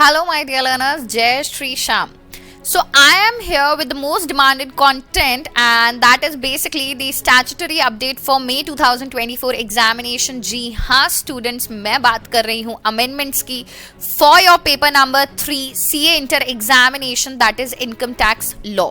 Hello, my dear learners. Jai Shri Sham. So, I am here with the most demanded content, and that is basically the statutory update for May 2024 examination. जी हाँ students, मैं बात कर रही हूँ amendments की for your paper number 3 CA Inter examination, that is income tax law.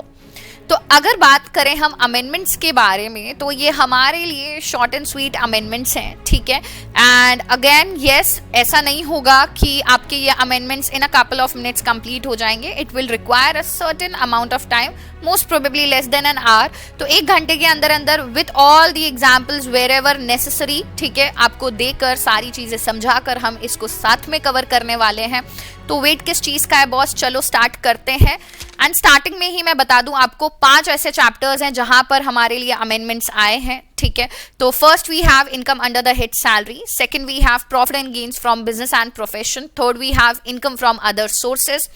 तो अगर बात करें हम अमेंडमेंट्स के बारे में तो ये हमारे लिए शॉर्ट एंड स्वीट अमेंडमेंट्स हैं, ठीक है. एंड अगेन यस, ऐसा नहीं होगा कि आपके ये amendments in a couple of minutes complete हो जाएंगे. It will require a certain amount of time, most probably less than an hour. तो 1 घंटे के अंदर अंदर with all the examples wherever necessary, ठीक है, आपको देकर सारी चीजें समझाकर हम इसको साथ में कवर करने वाले हैं. तो वेट किस चीज का है बॉस, चलो स्टार्ट करते हैं. एंड स्टार्टिंग में ही मैं बता दूं आपको 5 ऐसे चैप्टर्स हैं जहां पर हमारे लिए अमेंडमेंट्स आए हैं, ठीक है. तो first we have income under the head salary, second we have profit and gains from business and profession, third we have income from other sources,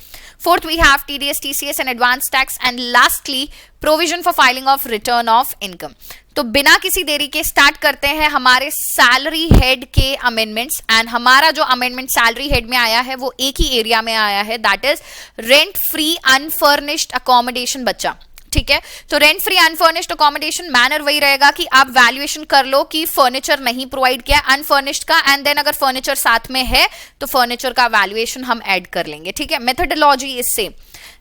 fourth we have TDS, TCS and advance tax, and lastly provision for filing of return of income. तो बिना किसी देरी के start करते हैं हमारे salary head के amendments. And हमारा जो अमेंडमेंट सैलरी हेड में आया है वो एक ही एरिया में आया है, that is rent free unfurnished accommodation. बच्चा ठीक है, तो rent free unfurnished accommodation manner वही रहेगा कि आप वैल्यूएशन कर लो कि फर्नीचर नहीं प्रोवाइड किया अनफर्निश्ड का, एंड देन अगर फर्नीचर साथ में है तो फर्नीचर का वैल्यूएशन हम ऐड कर लेंगे, ठीक है. Methodology is same.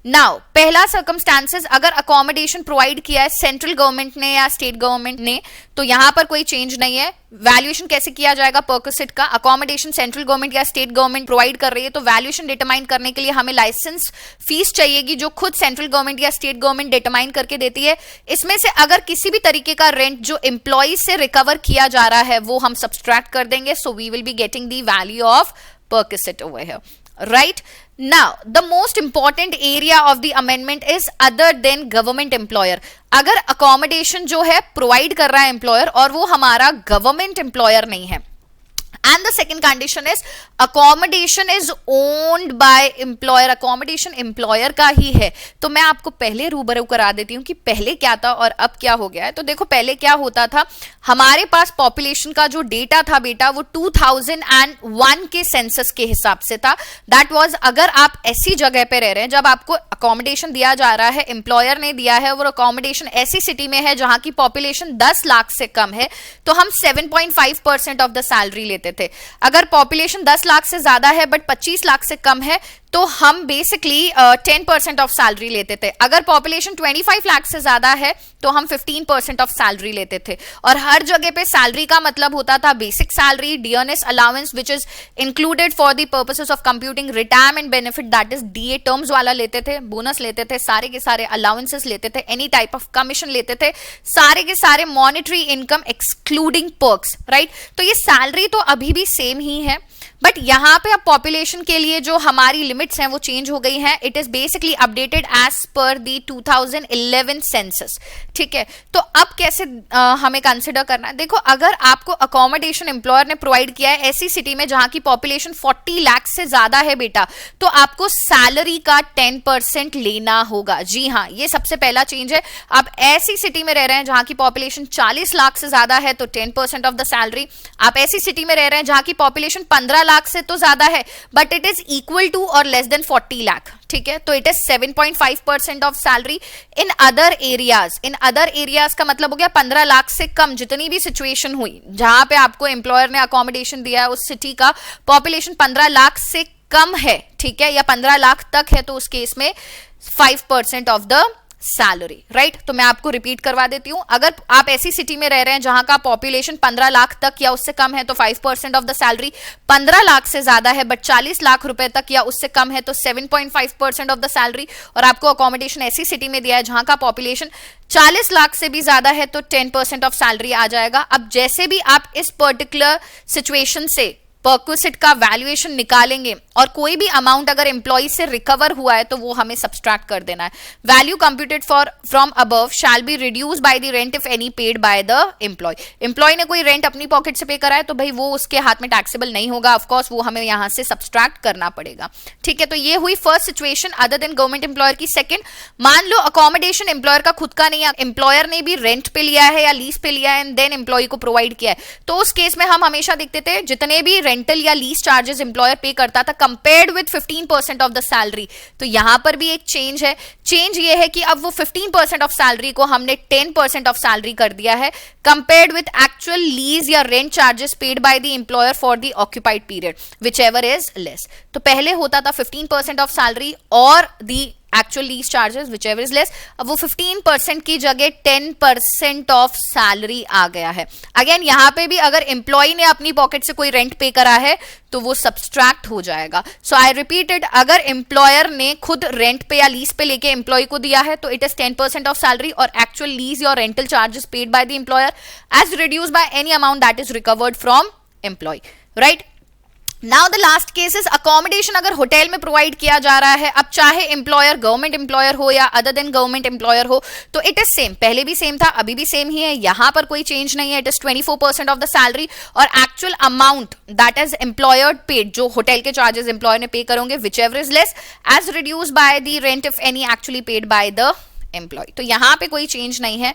नाउ पहला सर्कमस्टांसेस, अगर अकोमोडेशन प्रोवाइड किया है सेंट्रल गवर्नमेंट ने या स्टेट गवर्नमेंट ने तो यहां पर कोई चेंज नहीं है. वैल्यूएशन कैसे किया जाएगा परक्विजिट का, अकोमोडेशन सेंट्रल गवर्नमेंट या स्टेट गवर्नमेंट प्रोवाइड कर रही है तो वैल्यूएशन डिटरमाइन करने के लिए हमें लाइसेंस फीस चाहिएगी जो खुद सेंट्रल गवर्नमेंट या स्टेट गवर्नमेंट डिटरमाइन करके देती है. इसमें से अगर किसी भी तरीके का रेंट जो एम्प्लॉय से रिकवर किया जा रहा है वो हम सब्सट्रैक्ट कर देंगे. So we will be getting the value of perquisite over here, right? Now the most important area of the amendment is other than government employer. अगर accommodation जो है प्रोवाइड कर रहा है एम्प्लॉयर और वो हमारा गवर्नमेंट एम्प्लॉयर नहीं है, and the second condition is accommodation is owned by employer, accommodation employer का ही है. तो मैं आपको पहले रूबरू करा देती हूँ कि पहले क्या था और अब क्या हो गया है. तो देखो पहले क्या होता था, हमारे पास पॉपुलेशन का जो डेटा था बेटा वो 2001 के सेंसस के हिसाब से था. दैट वाज अगर आप ऐसी जगह पे रह रहे हैं जब आपको अकोमोडेशन दिया जा रहा है, एम्प्लॉयर ने दिया है, और अकोमोडेशन ऐसी सिटी में है जहां की पॉपुलेशन 10 लाख से कम है, तो हम 7.5% ऑफ द सैलरी लेते थे. अगर पॉपुलेशन 10 लाख से ज्यादा है बट 25 लाख से कम है तो हम बेसिकली 10% ऑफ सैलरी लेते थे. अगर पॉपुलेशन 25 लाख से ज्यादा है तो हम 15% ऑफ सैलरी लेते थे. और हर जगह पे सैलरी का मतलब होता था basic salary, dearness allowance which is included for the purposes of computing retirement benefit, that is DA terms वाला लेते थे, बोनस लेते थे, सारे के सारे अलाउंसेस लेते थे, एनी टाइप ऑफ कमीशन लेते थे, सारे के सारे monetary income excluding perks, right. तो ये सैलरी तो अभी भी सेम ही है बट यहां पे अब पॉपुलेशन के लिए जो हमारी लिमिट्स हैं वो चेंज हो गई हैं. It is basically updated as per the 2011 census, ठीक है. तो अब कैसे हमें कंसिडर करना है, देखो अगर आपको अकोमोडेशन एम्प्लॉयर ने प्रोवाइड किया है ऐसी सिटी में जहां की पॉपुलेशन 40 लाख से ज्यादा है बेटा, तो आपको सैलरी का 10% लेना होगा. जी हाँ, ये सबसे पहला चेंज है. आप ऐसी सिटी में रह रहे हैं जहां की पॉपुलेशन 40 लाख से ज्यादा है तो 10% ऑफ द सैलरी. आप ऐसी सिटी में रह रहे हैं जहां की पॉपुलेशन 15 लाख से तो ज्यादा है but it is equal to और लेस देन 40 लाख, ठीक है, तो it is 7.5% of salary. In other areas का मतलब हो गया 15 लाख से कम. जितनी भी सिचुएशन हुई जहां पे आपको एम्प्लॉयर ने अकोमोडेशन दिया है उस सिटी का पॉपुलेशन 15 लाख से कम है, ठीक है, या 15 लाख तक है, तो उस केस में 5% ऑफ द सैलरी, राइट. तो मैं आपको रिपीट करवा देती हूं, अगर आप ऐसी सिटी में रह रहे हैं जहां का पॉपुलेशन 15 लाख तक या उससे कम है तो 5% ऑफ द सैलरी, 15 लाख से ज्यादा है बट 40 लाख रुपए तक या उससे कम है तो 7.5% ऑफ द सैलरी, और आपको अकोमोडेशन ऐसी सिटी में दिया है जहां का पॉपुलेशन 40 लाख से भी ज्यादा है तो 10% ऑफ सैलरी आ जाएगा. अब जैसे भी आप इस पर्टिकुलर सिचुएशन से परक्विजिट का वैल्यूएशन निकालेंगे और कोई भी अमाउंट अगर एम्प्लॉय से रिकवर हुआ है तो वो हमें सब्सट्रैक्ट कर देना है. Value computed for from above shall be reduce by the rent if any paid by the employ. Employ ने कोई रेंट अपनी पॉकेट से पे करा है तो भाई वो उसके हाथ में टैक्सेबल नहीं होगा, ऑफ कोर्स वो हमें यहां से सब्सट्रैक्ट करना पड़ेगा, ठीक है. तो ये हुई first situation other than government employer की. सेकंड, मान लो अकोमोडेशन एम्प्लॉयर का खुद का नहीं है, एम्प्लॉयर ने भी रेंट पे लिया है या लीज पे लिया है एंड देन एम्प्लॉय को प्रोवाइड किया है, तो उस केस में हम हमेशा देखते थे जितने भी रेंटल या लीज चार्जेस एम्प्लॉयर पे करता था compared with 15% of the salary. तो यहां पर भी एक चेंज है। चेंज ये है कि अब वो 15% ऑफ सैलरी को हमने 10% ऑफ सैलरी कर दिया है कंपेयर्ड विद एक्चुअल लीज या rent charges paid by the employer for the occupied period which ever is less. तो पहले होता था 15% ऑफ सैलरी और the actual lease charges which ever is less, अब वो 15% की जगह 10% ऑफ सैलरी आ गया है। अगेन यहां पे भी अगर एम्प्लॉय ने अपनी पॉकेट से कोई रेंट पे करा है तो वो सब्सट्रैक्ट हो जाएगा। सो आई रिपीटेड, अगर एम्प्लॉयर ने खुद रेंट पे या लीज पे लेके एम्प्लॉय को दिया है तो इट इज 10% ऑफ सैलरी और एक्चुअल लीज और rental charges paid by the employer as reduce by any amount that is recovered from employ, right. Now the last case is accommodation अगर hotel में provide किया जा रहा है, अब चाहे एम्प्लॉयर गवर्नमेंट एम्प्लॉयर हो या अदर देन गवर्नमेंट एम्प्लॉयर हो, तो इट इज सेम, पहले भी सेम था अभी भी सेम ही है, यहां पर कोई चेंज नहीं है। It is 24% of the salary और actual amount that is employer paid, जो होटल के चार्जेस एम्प्लॉयर ने पे करोगे whichever is less as reduce by the rent if any actually paid by the employee. तो यहां पे कोई change नहीं है।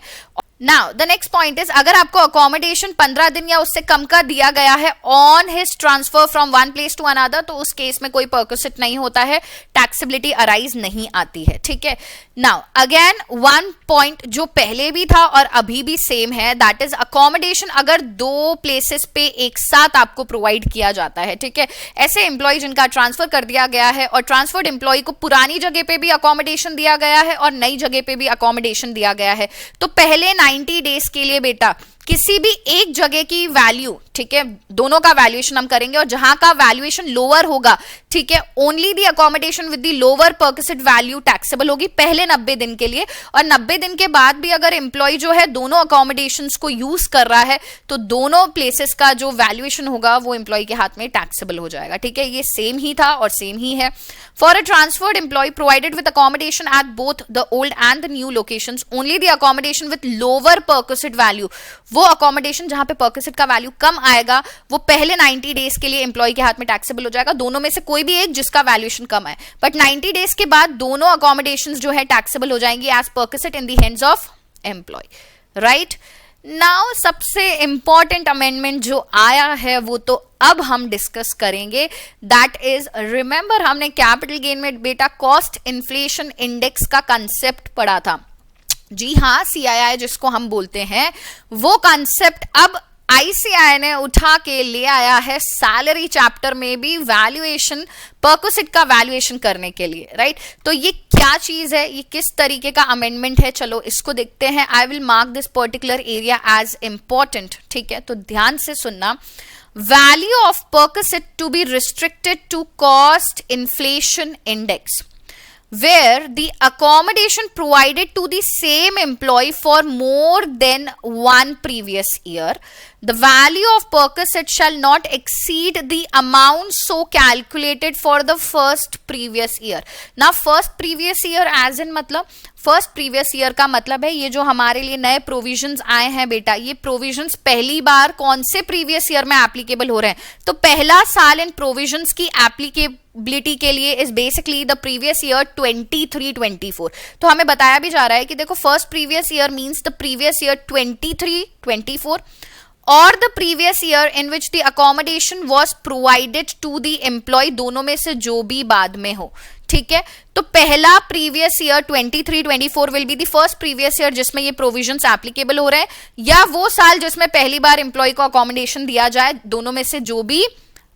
Now the next point is अगर आपको अकोमोडेशन 15 दिन या उससे कम का दिया गया है on his transfer from one place to another, तो उस केस में कोई परक्विजिट नहीं होता है, टैक्सेबिलिटी अराइज नहीं आती है, ठीक है। नाउ अगेन वन पॉइंट जो पहले भी था और अभी भी सेम है, दैट इज अकोमोडेशन अगर दो प्लेसेस पे एक साथ आपको प्रोवाइड किया जाता है, ठीक है। ऐसे एम्प्लॉय जिनका ट्रांसफर कर दिया गया है और ट्रांसफर्ड एम्प्लॉय को पुरानी जगह पे भी अकोमोडेशन दिया गया है और नई जगह पे भी अकोमोडेशन दिया गया है, तो पहले 90 डेज के लिए बेटा किसी भी एक जगह की वैल्यू, ठीक है, दोनों का वैल्यूएशन हम करेंगे और जहां का वैल्यूएशन लोअर होगा, ठीक है, only the accommodation with the lower perquisite value taxable होगी पहले 90 दिन के लिए। और 90 दिन के बाद भी अगर एम्प्लॉय जो है दोनों अकोमोडेशंस को यूज कर रहा है तो दोनों प्लेसेस का जो वैल्यूएशन होगा वो एम्प्लॉय के हाथ में टैक्सेबल हो जाएगा, ठीक है। ये सेम ही था और सेम ही है। For a transferred employ provided with accommodation at both the old and the new locations, only the accommodation with lower perquisite value, वो अकोमोडेशन जहां पे परक्विजिट का वैल्यू कम आएगा वो पहले 90 डेज के लिए एम्प्लॉय के हाथ में टैक्सेबल हो जाएगा, दोनों में से कोई भी एक जिसका वैल्यूएशन कम है। बट 90 डेज के बाद दोनों अकोमोडेशंस जो है टैक्सेबल हो जाएंगी as perquisite in the hands of employ, right. Now सबसे इंपॉर्टेंट अमेंडमेंट जो आया है वो तो अब हम डिस्कस करेंगे, दैट इज रिमेंबर हमने कैपिटल गेन में बेटा कॉस्ट इन्फ्लेशन इंडेक्स का कंसेप्ट पढ़ा था। जी हाँ, CII जिसको हम बोलते हैं वो कॉन्सेप्ट अब ICI ने उठा के ले आया है सैलरी चैप्टर में भी वैल्यूएशन, परक्विजिट का वैल्यूएशन करने के लिए, राइट। तो ये क्या चीज है, ये किस तरीके का अमेंडमेंट है, चलो इसको देखते हैं। I will mark this particular area as important, ठीक है, तो ध्यान से सुनना। Value of perquisite to be restricted to cost inflation index where the accommodation provided to the same employee for more than one previous year, the value of perquisite shall not exceed the amount so calculated for the first previous year. Now first previous year as in मतलब first previous year का मतलब है ये जो हमारे लिए नए provisions आए हैं बेटा, ये प्रोविजंस पहली बार कौन से प्रीवियस ईयर में एप्लीकेबल हो रहे हैं, तो पहला साल इन प्रोविजंस की एप्लीकेबिलिटी के लिए is basically the previous year 23-24। तो हमें बताया भी जा रहा है कि देखो first previous year means the previous year 23-24 और the previous year in which the accommodation was provided to the employ, दोनों में से जो भी बाद में हो, ठीक है। तो पहला previous year 23-24 will be the first previous year जिसमें ये प्रोविजंस एप्लीकेबल हो रहे हैं, या वो साल जिसमें पहली बार एम्प्लॉय को अकोमोडेशन दिया जाए, दोनों में से जो भी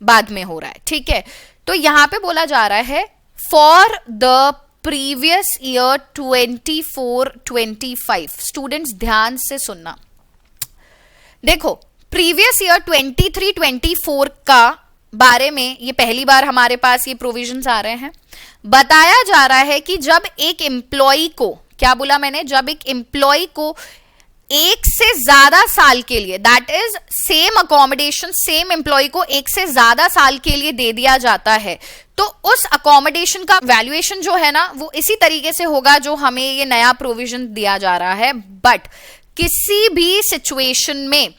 बाद में हो रहा है, ठीक है। तो यहां पे बोला जा रहा है for the previous year 24-25। Students ध्यान से सुनना, देखो प्रीवियस ईयर 23-24 का बारे में ये पहली बार हमारे पास ये प्रोविजंस आ रहे हैं। बताया जा रहा है कि जब एक एम्प्लॉय को, क्या बोला मैंने, जब एक एम्प्लॉय को एक से ज्यादा साल के लिए, that is same accommodation same employ को एक से ज्यादा साल के लिए दे दिया जाता है, तो उस अकोमोडेशन का वैल्यूएशन जो है ना वो इसी तरीके से होगा जो हमें ये नया प्रोविजन दिया जा रहा है। बट किसी भी सिचुएशन में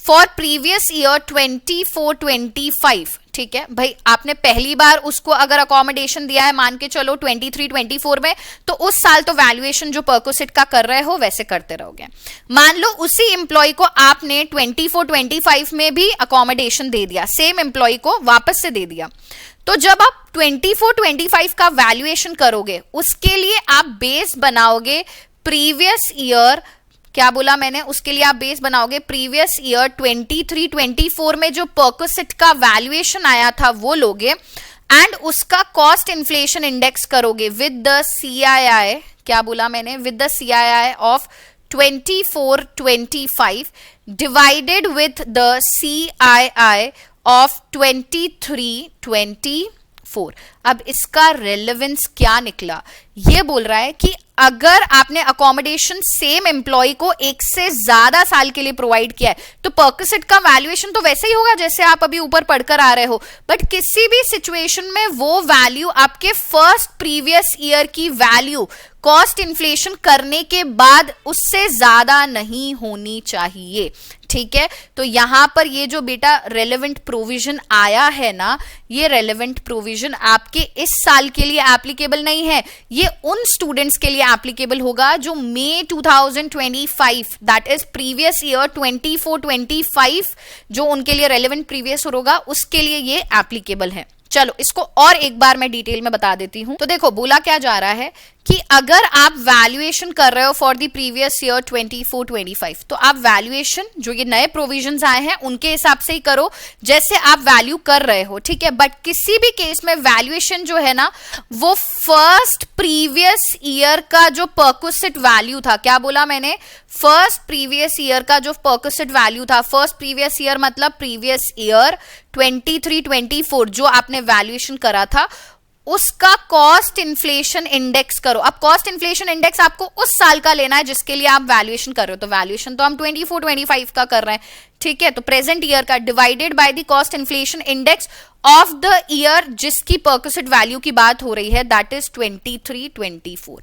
फॉर प्रीवियस ईयर 24-25, ठीक है भाई, आपने पहली बार उसको अगर अकोमोडेशन दिया है मान के चलो 23-24 में, तो उस साल तो वैल्यूएशन जो परकोसिट का कर रहे हो वैसे करते रहोगे। मान लो उसी एम्प्लॉय को आपने 24-25 में भी अकोमोडेशन दे दिया, सेम एम्प्लॉय को वापस से दे दिया, तो जब आप 24-25 का वैल्यूएशन करोगे उसके लिए आप बेस बनाओगे प्रीवियस ईयर, क्या बोला मैंने, उसके लिए आप बेस बनाओगे प्रीवियस ईयर 23-24 में जो परकोसिट का वैल्यूएशन आया था वो लोगे, एंड उसका कॉस्ट इन्फ्लेशन इंडेक्स करोगे विद द CII, क्या बोला मैंने, with the CII of 24-25 divided with the CII of 23-24। अब इसका रेलेवेंस क्या निकला, ये बोल रहा है कि अगर आपने अकोमोडेशन सेम एम्प्लॉय को एक से ज्यादा साल के लिए प्रोवाइड किया है तो परकोसिट का वैल्यूएशन तो वैसे ही होगा जैसे आप अभी ऊपर पढ़कर आ रहे हो, बट किसी भी सिचुएशन में वो वैल्यू आपके फर्स्ट प्रीवियस ईयर की वैल्यू कॉस्ट इन्फ्लेशन करने के बाद उससे ज्यादा नहीं होनी चाहिए, ठीक है। तो यहां पर ये जो बेटा रेलेवेंट प्रोविजन आया है ना, ये रेलेवेंट प्रोविजन आपके इस साल के लिए एप्लीकेबल नहीं है, ये उन स्टूडेंट्स के लिए एप्लीकेबल होगा जो मई 2025 दैट इज प्रीवियस ईयर 24-25 जो उनके लिए रेलेवेंट प्रीवियस होगा उसके लिए ये एप्लीकेबल है। चलो इसको और एक बार मैं डिटेल में बता देती हूं। तो देखो बोला क्या जा रहा है कि अगर आप वैल्यूएशन कर रहे हो फॉर द प्रीवियस ईयर 24-25 तो आप वैल्यूएशन जो ये नए प्रोविजंस आए हैं उनके हिसाब से ही करो जैसे आप वैल्यू कर रहे हो, ठीक है। बट किसी भी केस में वैल्यूएशन जो है ना वो फर्स्ट प्रीवियस ईयर का जो परकोसिट वैल्यू था, क्या बोला मैंने, फर्स्ट प्रीवियस ईयर का जो परकोसिट वैल्यू था, फर्स्ट प्रीवियस ईयर मतलब प्रीवियस ईयर 23-24 जो आपने वैल्यूएशन करा था उसका कॉस्ट इन्फ्लेशन इंडेक्स करो। अब कॉस्ट इन्फ्लेशन इंडेक्स आपको उस साल का लेना है जिसके लिए आप वैल्यूएशन कर रहे हो, तो वैल्यूएशन तो हम 24-25 का कर रहे हैं, ठीक है। तो प्रेजेंट ईयर का divided by the cost inflation index of the year जिसकी परकोसिट वैल्यू की बात हो रही है दैट इज 23-24।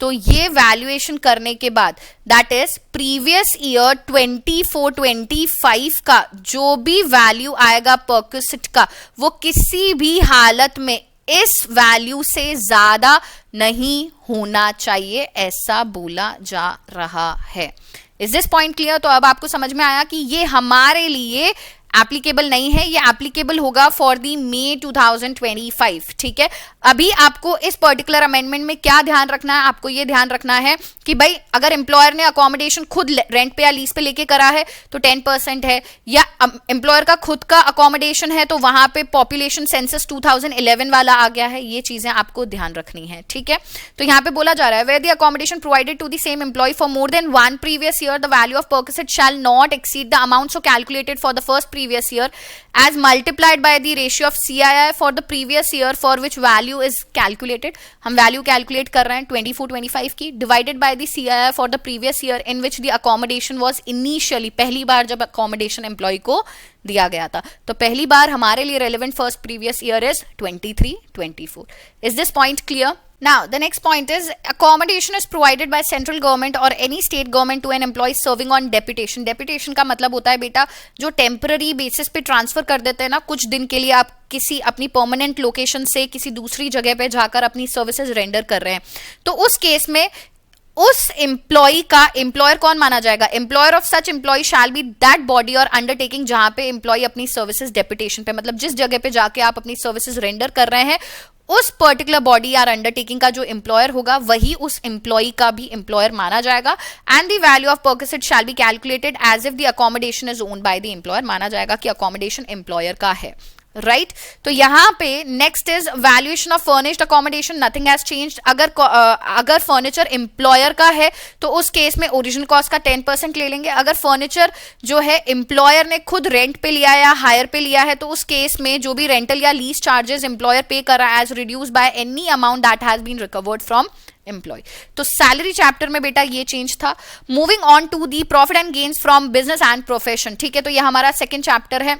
तो ये वैल्यूएशन करने के बाद दैट इज प्रीवियस ईयर 24-25 का जो भी वैल्यू आएगा परकोसिट का वो किसी भी हालत में इस वैल्यू से ज्यादा नहीं होना चाहिए, ऐसा बोला जा रहा है। Is this point clear? तो अब आपको समझ में आया कि ये हमारे लिए एप्लीकेबल नहीं है, ये एप्लीकेबल होगा फॉर दी मई 2025, ठीक है। अभी आपको इस पर्टिकुलर अमेंडमेंट में क्या ध्यान रखना है, आपको ये ध्यान रखना है कि भाई अगर एम्प्लॉयर ने अकोमोडेशन खुद रेंट पे या लीज पे लेके करा है तो 10% है, या एम्प्लॉयर का खुद का अकोमोडेशन है तो वहां पे पॉपुलेशन सेंसस 2011 वाला आ गया है, ये चीजें आपको ध्यान रखनी है, ठीक है। तो यहाँ पे बोला जा रहा है where the accommodation provided to the same employee for more than one previous year the value of perquisite shall not exceed the amount so calculated for the first previous year as multiplied by the ratio of CII for the previous year for which value is calculated। हम value calculate कर रहे हैं 24-25 की, divided by the CII for the previous year in which the accommodation was initially, पहली बार जब accommodation employee को दिया गया था, तो पहली बार हमारे लिए relevant first previous year is 23-24। Is this point clear? Now the next point is accommodation is provided by central government or any state government to an employee serving on deputation। deputation का मतलब होता है बेटा जो temporary basis पे transfer कर देते हैं ना, कुछ दिन के लिए आप किसी अपनी परमानेंट लोकेशन से किसी दूसरी जगह पे जाकर अपनी सर्विसेज रेंडर कर रहे हैं, तो उस केस में उस एम्प्लॉय का एम्प्लॉयर कौन माना जाएगा, employer of such employ shall be that body और अंडरटेकिंग जहां पे एम्प्लॉय अपनी सर्विसेज डेपुटेशन पे, मतलब जिस जगह पे जाके आप अपनी सर्विसेज रेंडर कर रहे हैं उस पर्टिकुलर बॉडी या अंडरटेकिंग का जो एम्प्लॉयर होगा वही उस एम्प्लॉय का भी एम्प्लॉयर माना जाएगा। And the value of perquisite shall be calculated as if the accommodation is owned by the employer, माना जाएगा कि अकोमोडेशन एम्प्लॉयर का है, राइट। तो यहां पे next is valuation of furnished accommodation, nothing has changed. अगर फर्नीचर एम्प्लॉयर का है तो उस केस में ओरिजिनल कॉस्ट का 10% ले लेंगे। अगर फर्नीचर जो है एम्प्लॉयर ने खुद रेंट पे लिया या हायर पे लिया है तो उस केस में जो भी रेंटल या लीज चार्जेस एम्प्लॉयर पे कर रहा है as reduce by any amount that has been recovered from employ. तो सैलरी चैप्टर में बेटा ये चेंज था। Moving on to the profit and gains from business and profession, ठीक है। तो ये हमारा सेकेंड चैप्टर है।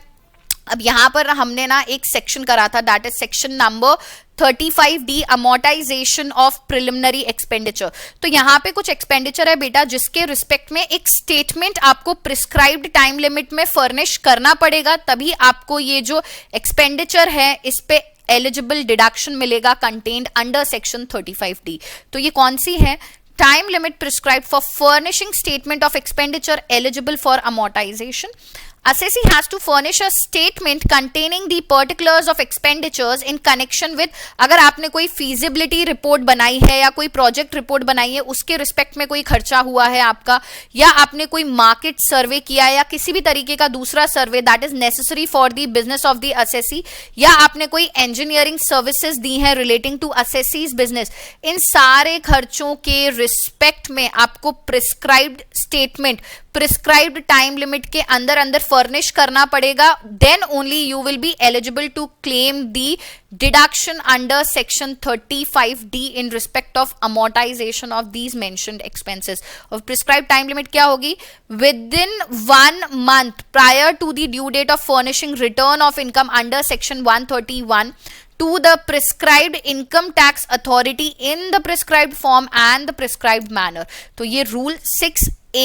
अब यहां पर हमने ना एक सेक्शन करा था that is section number 35D amortisation of preliminary expenditure. तो यहाँ पे कुछ एक्सपेंडिचर है बेटा जिसके रिस्पेक्ट में एक स्टेटमेंट आपको प्रिस्क्राइब्ड टाइम लिमिट में फर्निश करना पड़ेगा, तभी आपको ये जो एक्सपेंडिचर है इस पे एलिजिबल डिडक्शन मिलेगा कंटेन्ड अंडर सेक्शन 35D। तो ये कौन सी है? Time limit prescribed for furnishing statement of expenditure eligible for amortization. Assessee has to furnish a statement containing the particulars of expenditures in connection with, अगर आपने कोई feasibility report बनाई है या कोई project report बनाई है, उसके respect में कोई खर्चा हुआ है आपका, या आपने कोई market survey किया है या किसी भी तरीके का दूसरा survey that is necessary for the business of the assessee, या आपने कोई engineering services दी हैं relating to assessee's business, इन सारे खर्चों के respect में आपको prescribed statement prescribed time limit के अंदर अंदर फर्निश करना पड़ेगा, then only you will be eligible to claim the deduction under section 35D in respect of amortization of these mentioned expenses. और प्रिस्क्राइब्ड टाइम लिमिट क्या होगी? Within 1 month prior to the due date of furnishing return of income under section 131 to the prescribed income tax authority in the prescribed form and the prescribed manner। तो ये rule 6A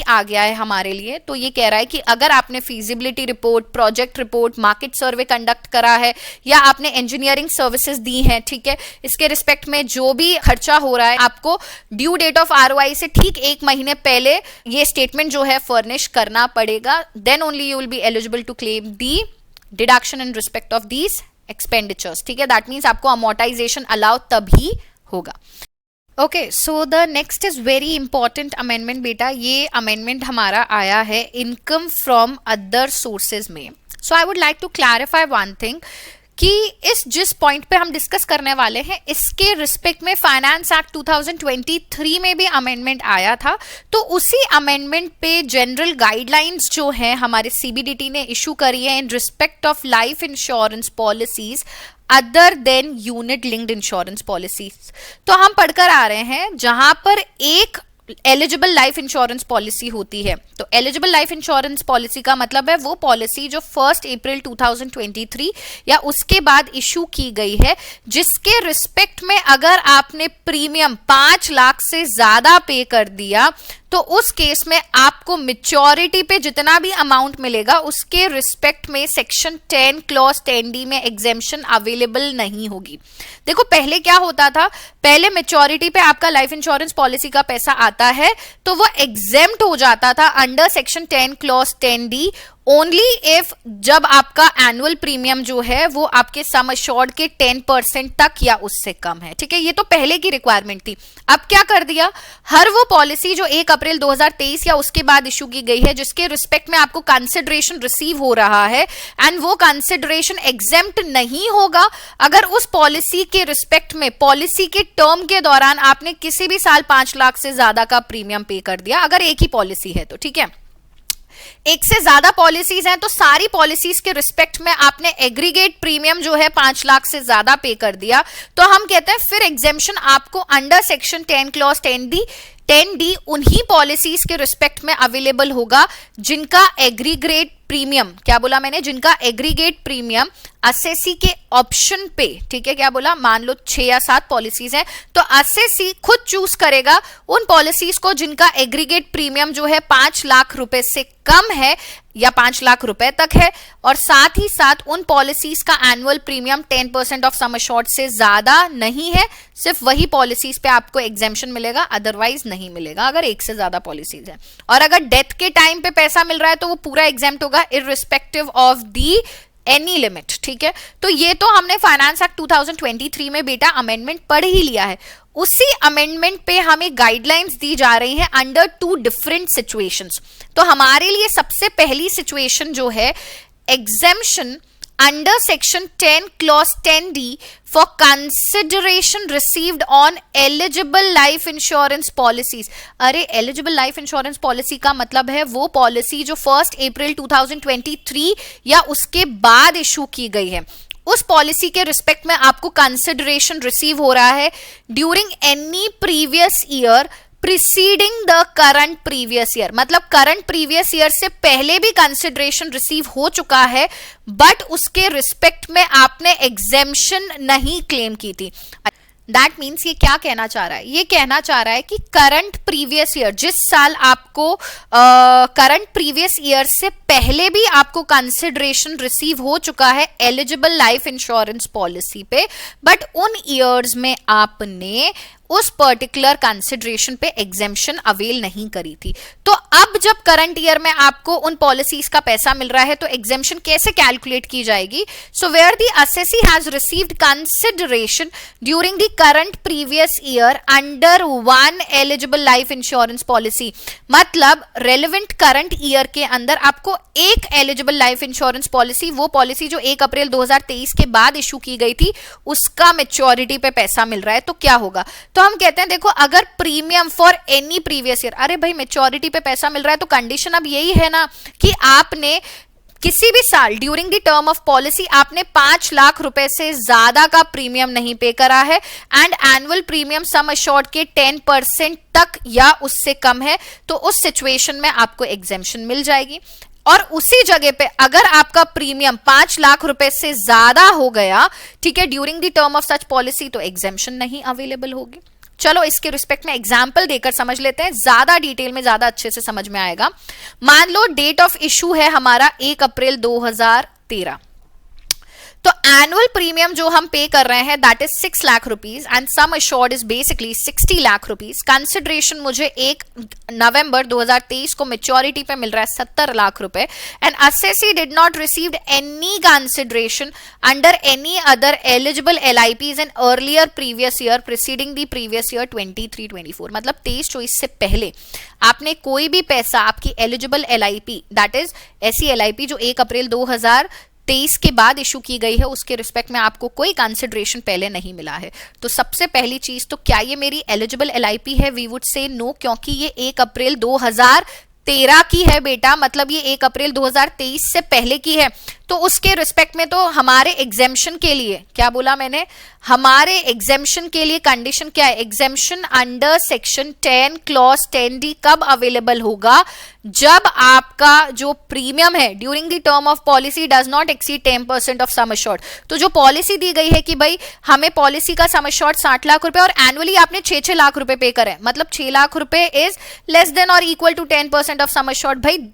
आ गया है हमारे लिए। तो ये कह रहा है कि अगर आपने feasibility report, project report, market survey conduct करा है या आपने इंजीनियरिंग सर्विसेज दी हैं, ठीक है, इसके रिस्पेक्ट में जो भी खर्चा हो रहा है आपको ड्यू डेट ऑफ ROI से ठीक 1 महीने पहले ये स्टेटमेंट जो है फर्निश करना पड़ेगा, then only you will be eligible to claim the deduction in respect of these expenditures. ठीक है, दैट मीन्स आपको अमोर्टाइजेशन अलाउ तभी होगा। Okay, so the next is very important amendment बेटा। ये अमेंडमेंट हमारा आया है इनकम फ्रॉम अदर सोर्सेज में। So I would like to clarify one thing कि इस जिस पॉइंट पे हम डिस्कस करने वाले हैं इसके रिस्पेक्ट में फाइनेंस एक्ट 2023 में भी अमेंडमेंट आया था। तो उसी अमेंडमेंट पे जनरल गाइडलाइंस जो है हमारे CBDT ने इशू करी है इन respect of life insurance policies other than unit linked insurance policies. तो हम पढ़कर आ रहे हैं जहां पर एक एलिजिबल लाइफ इंश्योरेंस पॉलिसी होती है। तो एलिजिबल लाइफ इंश्योरेंस पॉलिसी का मतलब है वो पॉलिसी जो 1 अप्रैल 2023 या उसके बाद इशू की गई है, जिसके रिस्पेक्ट में अगर आपने प्रीमियम 5 लाख से ज्यादा पे कर दिया तो उस केस में आपको मैच्योरिटी पे जितना भी अमाउंट मिलेगा उसके रिस्पेक्ट में सेक्शन 10 क्लॉज 10D में एग्जेम्पशन अवेलेबल नहीं होगी। देखो पहले क्या होता था, पहले मैच्योरिटी पे आपका लाइफ इंश्योरेंस पॉलिसी का पैसा आता है तो वो एग्जेम्प्ट हो जाता था under section 10 clause 10D only if जब आपका एनुअल प्रीमियम जो है वो आपके सम अश्योर्ड के 10% तक या उससे कम है। ठीक है, ये तो पहले की रिक्वायरमेंट थी। अब क्या कर दिया, हर वो पॉलिसी जो 1 अप्रैल 2023 या उसके बाद इशू की गई है जिसके रिस्पेक्ट में आपको कंसिडरेशन रिसीव हो रहा है एंड वो कंसिडरेशन एग्जेम्प्ट नहीं होगा अगर उस पॉलिसी के रिस्पेक्ट में पॉलिसी के टर्म के दौरान आपने किसी भी साल 5 लाख से ज्यादा का प्रीमियम पे कर दिया, अगर एक ही पॉलिसी है तो। ठीक है, एक से ज्यादा पॉलिसीज हैं तो सारी पॉलिसीज के रिस्पेक्ट में आपने एग्रीगेट प्रीमियम जो है 5 लाख से ज्यादा पे कर दिया तो हम कहते हैं फिर एग्जेम्पशन आपको अंडर सेक्शन 10 क्लॉज 10D उन्हीं पॉलिसीज के रिस्पेक्ट में अवेलेबल होगा जिनका एग्रीगेट प्रीमियम, क्या बोला मैंने, जिनका एग्रीगेट प्रीमियम असेसी के ऑप्शन पे, ठीक है, क्या बोला, मान लो 6 या 7 पॉलिसीज हैं तो असेसी खुद चूज करेगा उन पॉलिसीज को जिनका एग्रीगेट प्रीमियम जो है 5 लाख रुपए से कम है या 5 लाख रुपए तक है, और साथ ही साथ उन पॉलिसीज का annual premium 10% of sum assured से ज्यादा नहीं है। सिर्फ वही पॉलिसीज पे आपको एग्जेम्पशन मिलेगा, अदरवाइज नहीं मिलेगा अगर एक से ज्यादा पॉलिसीज है। और अगर डेथ के टाइम पे पैसा मिल रहा है तो वो पूरा एग्जेम्प्ट होगा irrespective of the any limit. ठीक है, तो ये तो हमने फाइनेंस एक्ट 2023 में बेटा अमेंडमेंट पढ़ ही लिया है। उसी अमेंडमेंट पे हमें गाइडलाइंस दी जा रही हैं अंडर 2 डिफरेंट सिचुएशंस। तो हमारे लिए सबसे पहली सिचुएशन जो है exemption under section 10 clause 10D for consideration received on eligible life insurance policies। अरे eligible life insurance policy का मतलब है वो पॉलिसी जो 1 अप्रैल 2023 या उसके बाद इशू की गई है। उस पॉलिसी के रिस्पेक्ट में आपको कंसिडरेशन रिसीव हो रहा है during any previous year preceding the current previous year, मतलब करंट प्रीवियस ईयर से पहले भी कंसिडरेशन रिसीव हो चुका है बट उसके रिस्पेक्ट में आपने एग्जेम्पशन नहीं क्लेम की थी। दैट मीन्स ये क्या कहना चाह रहा है, ये कहना चाह रहा है कि करंट प्रीवियस ईयर, जिस साल आपको करंट प्रीवियस ईयर से पहले भी आपको कंसिडरेशन रिसीव हो चुका है एलिजिबल लाइफ इंश्योरेंस पॉलिसी पे, बट उन ईयर्स में आपने उस पर्टिकुलर कंसिडरेशन पे एग्जेम्पशन अवेल नहीं करी थी। तो अब जब करंट ईयर में आपको उन पॉलिसीज का पैसा मिल रहा है तो एग्जेम्पशन कैसे कैलकुलेट की जाएगी? So where the assessee has received consideration during the current previous year under one eligible life insurance policy, मतलब रेलेवेंट करंट ईयर के अंदर आपको एक एलिजिबल लाइफ इंश्योरेंस पॉलिसी, वो पॉलिसी जो 1 अप्रैल 2023 के बाद इशू की गई थी, उसका मैच्योरिटी पे पैसा मिल रहा है। तो क्या होगा? तो हम कहते हैं देखो, अगर premium for any previous year, अरे भाई मैच्योरिटी पे पैसा मिल रहा है तो कंडीशन अब यही है ना कि आपने किसी भी साल during the term of policy आपने 5 लाख रुपए से ज्यादा का प्रीमियम नहीं पे करा है and annual premium sum assured के 10% तक या उससे कम है, तो उस सिचुएशन में आपको एग्जेम्पशन मिल जाएगी। और उसी जगह पे अगर आपका प्रीमियम 5 लाख रुपए से ज्यादा हो गया, ठीक है, during the term of such policy, तो एग्जेम्पशन नहीं अवेलेबल होगी। चलो इसके रिस्पेक्ट में एग्जाम्पल देकर समझ लेते हैं, ज्यादा डिटेल में ज्यादा अच्छे से समझ में आएगा। मान लो डेट ऑफ इशू है हमारा 1 अप्रैल 2013, तो एनुअल प्रीमियम जो हम पे कर रहे हैं that is 6 lakh rupees and sum assured is basically 60 lakh rupees. Consideration मुझे 1 नवंबर 2023 को मेच्योरिटी पे मिल रहा है 70 लाख रुपए and assessee did not received any consideration under any other eligible LIPs in earlier previous year preceding the previous year 23-24, मतलब 23-24 से पहले आपने कोई भी पैसा आपकी एलिजिबल LIP, दैट इज ऐसी LIP जो 1 अप्रैल 2023 के बाद इशू की गई है, उसके रिस्पेक्ट में आपको कोई कंसिडरेशन पहले नहीं मिला है। तो सबसे पहली चीज, तो क्या ये मेरी एलिजिबल LIP है? वी वुड से नो, क्योंकि ये 1 अप्रैल 2013 की है बेटा, मतलब ये 1 अप्रैल 2023 से पहले की है। तो उसके रिस्पेक्ट में तो हमारे एग्जेम्पशन के लिए, क्या बोला मैंने, हमारे एग्जेम्पशन के लिए कंडीशन क्या है? Exemption under section 10 clause 10D कब अवेलेबल होगा? जब आपका जो प्रीमियम है during the term of policy does not exceed 10% of sum assured. तो जो पॉलिसी दी गई है कि भाई हमें पॉलिसी का सम अश्योर्ड 60 लाख रुपए और एनुअली आपने 6-6 लाख रुपए पे करे, मतलब 6 लाख रुपए इज लेस देन और equal to 10% of sum assured. भाई